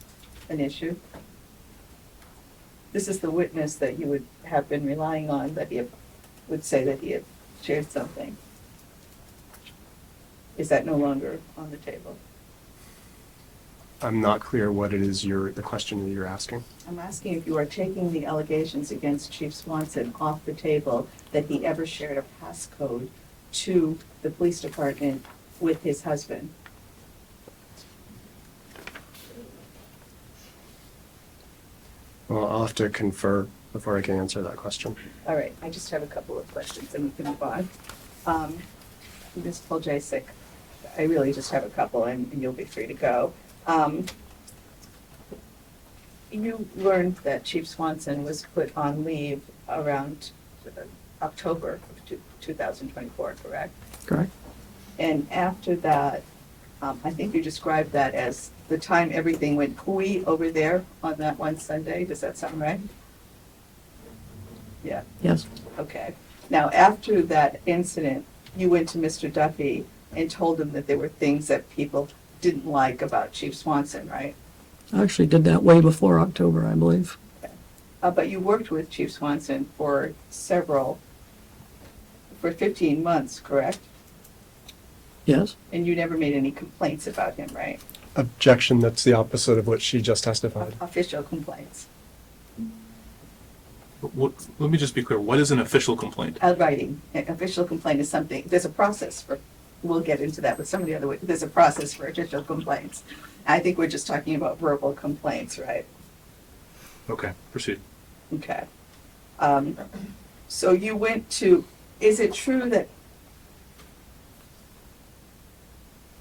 an issue. This is the witness that you would have been relying on, that he would say that he had shared something. Is that no longer on the table? I'm not clear what it is the question that you're asking. I'm asking if you are taking the allegations against Chief Swanson off the table that he ever shared a passcode to the police department with his husband. Well, I'll have to confer before I can answer that question. All right, I just have a couple of questions and we can move on. Ms. Poljacek, I really just have a couple and you'll be free to go. You learned that Chief Swanson was put on leave around October of 2024, correct? Correct? And after that, I think you described that as the time everything went hooey over there on that one Sunday. Does that sound right? Yeah, Yes. okay. Now, after that incident, you went to Mr. Duffy and told him that there were things that people didn't like about Chief Swanson, right? I actually did that way before October, I believe. But you worked with Chief Swanson for 15 months, correct? Yes? And you never made any complaints about him, right? Objection, that's the opposite of what she just testified. Official complaints. Let me just be clear. What is an official complaint? Writing. An official complaint is something, there's a process for, we'll get into that with some of the other, there's a process for official complaints. I think we're just talking about verbal complaints, right? Okay, proceed. Okay. So you went to, is it true that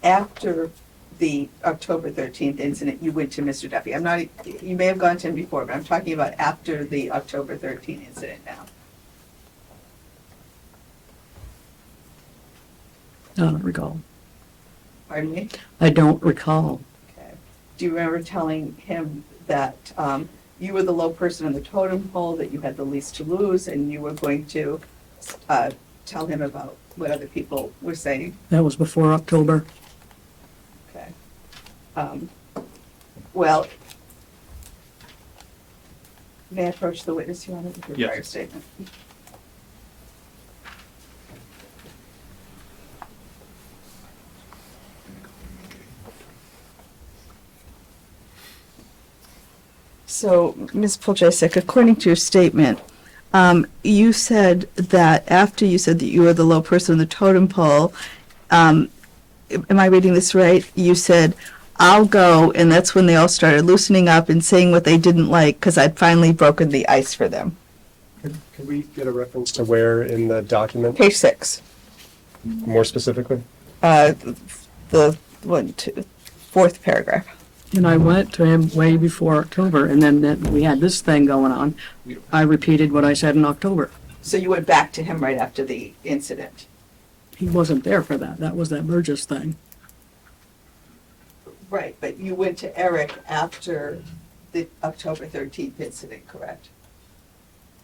after the October 13th incident, you went to Mr. Duffy. I'm not, you may have gone to him before, but I'm talking about after the October 13th incident now. I don't recall. Pardon me? I don't recall. Okay. Do you remember telling him that you were the low person on the totem pole, that you had the least to lose, and you were going to tell him about what other people were saying? That was before October. Okay. Well, may I approach the witness, Your Honor, with your Yes. prior statement? So, Ms. Poljesek, according to your statement, you said that after you said that you were the low person on the totem pole, am I reading this right? You said, I'll go, and that's when they all started loosening up and saying what they didn't like, because I'd finally broken the ice for them. Could we get a reference to where in the document, Page 6, more specifically? the fourth paragraph. And I went to him way before October, and then we had this thing going on. I repeated what I said in October. So you went back to him right after the incident? He wasn't there for that. That was that Burgess thing. Right, but you went to Eric after the October 13th incident, correct?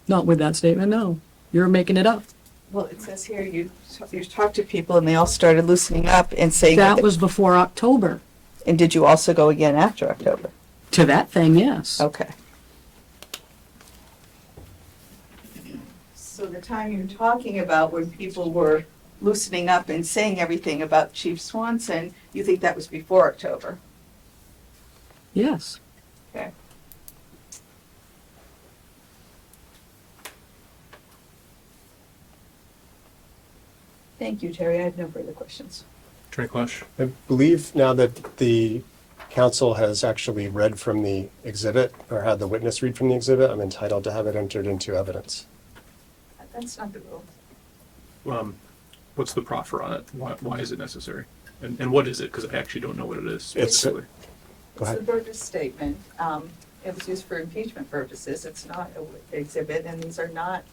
Not with that statement, no. You're making it up. Well, it says here you talked to people and they all started loosening up and saying That was before October. And did you also go again after October? To that thing, yes. Okay. So the time you're talking about when people were loosening up and saying everything about Chief Swanson, you think that was before October? Yes. Okay. Thank you, Terry. I have no further questions. Attorney Clash? I believe now that the council has actually read from the exhibit, or had the witness read from the exhibit, I'm entitled to have it entered into evidence. That's not the rule. What's the proffer on it? Why is it necessary? And what is it? Because I actually don't know what it is It's- specifically. Go It's ahead. the Burgess statement. It was used for impeachment purposes. It's not an exhibit, and these are not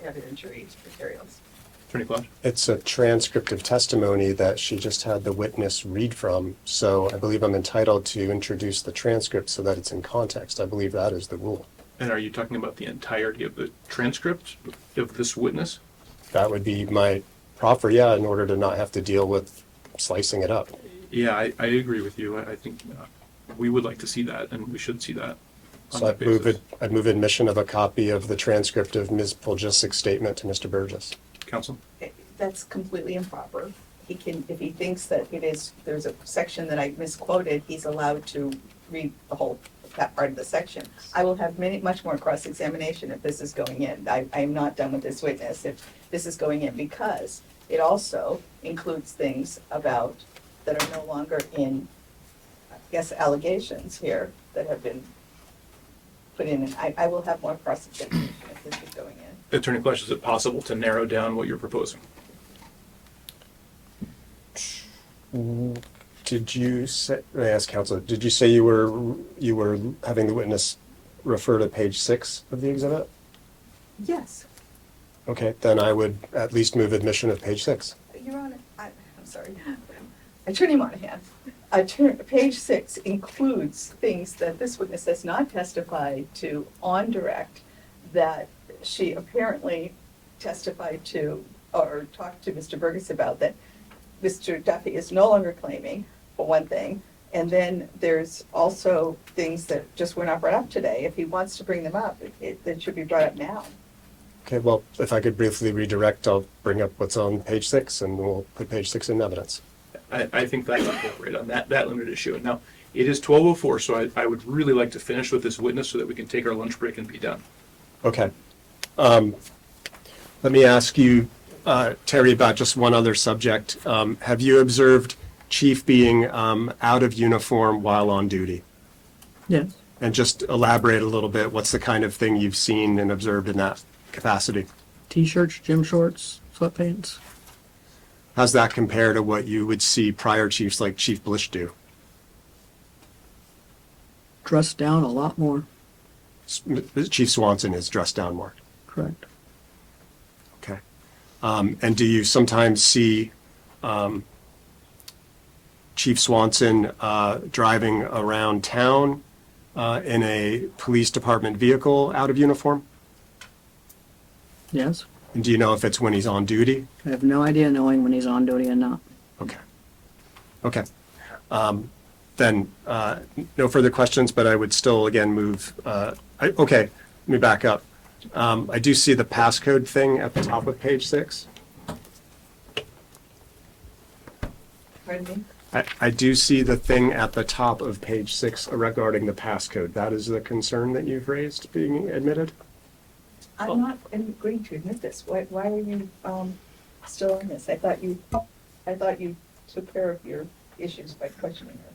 evidentiary materials. Attorney Clash? It's a transcript of testimony that she just had the witness read from, so I believe I'm entitled to introduce the transcript so that it's in context. I believe that is the rule. And are you talking about the entirety of the transcript of this witness? That would be my proffer, yeah, in order to not have to deal with slicing it up. Yeah, I agree with you. I think we would like to see that, and we should see that. on So that basis. I'd move admission of a copy of the transcript of Ms. Poljesik's statement to Mr. Burgess. Counsel? That's completely improper. He can, if he thinks that it is, there's a section that I misquoted, he's allowed to read the whole, that part of the section. I will have much more cross-examination if this is going in. I am not done with this witness if this is going in, because it also includes things about, that are no longer in, I guess, allegations here that have been put in. And I will have more cross-examination if this is going in. Attorney Clash, is it possible to narrow down what you're proposing? Did you say, I ask counsel, did you say you were having the witness refer to page 6 of the exhibit? Yes. Okay, then I would at least move admission of page 6. Your Honor, I'm sorry. Attorney Monahan, page 6 includes things that this witness has not testified to on direct, that she apparently testified to or talked to Mr. Burgess about, that Mr. Duffy is no longer claiming, for one thing. And then there's also things that just were not brought up today. If he wants to bring them up, it should be brought up now. Okay, well, if I could briefly redirect, I'll bring up what's on page 6 and we'll put page 6 in evidence. I think that's appropriate on that limited issue. Now, it is 12:04, so I would really like to finish with this witness so that we can take our lunch break and be done. Okay. Let me ask you, Terry, about just one other subject. Have you observed Chief being out of uniform while on duty? Yes. And just elaborate a little bit, what's the kind of thing you've seen and observed in that capacity? T-shirts, gym shorts, sweatpants. How's that compare to what you would see prior chiefs like Chief Blish do? dressed down a lot more, Chief Swanson is dressed down more. correct? Okay. And do you sometimes see Chief Swanson driving around town in a police department vehicle out of uniform? Yes? And do you know if it's when he's on duty? I have no idea knowing when he's on duty or not. Okay. Okay. Then no further questions, but I would still again move. Okay, let me back up. I do see the passcode thing at the top of page 6. Pardon me? I do see the thing at the top of page 6 regarding the passcode. That is the concern that you've raised being admitted? I'm not agreeing to admit this. Why are you still on this? I thought you took care of your issues by questioning her.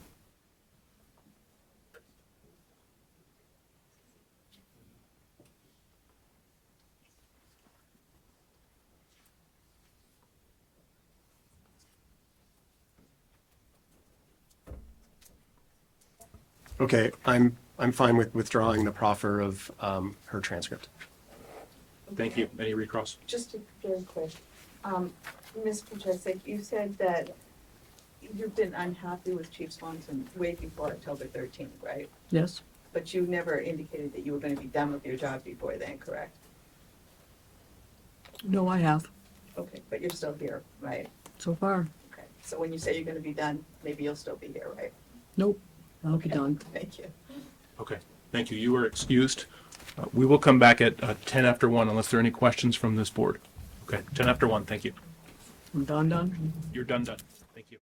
Okay, I'm fine with withdrawing the proffer of her transcript. Thank you. Any recross? Just very quick, Ms. Pacheco, you said that you've been unhappy with Chief Swanson way before October 13th, right? Yes? But you never indicated that you were going to be done with your job before then, correct? No, I have, Okay, but you're still here, right? so far. Okay, so when you say you're going to be done, maybe you'll still be here, right? Nope, I'll be done. Thank you. Okay, thank you. You are excused. We will come back at 10 after 1 unless there are any questions from this board. Okay, 10 after 1, thank you. I'm done. You're done. Thank you.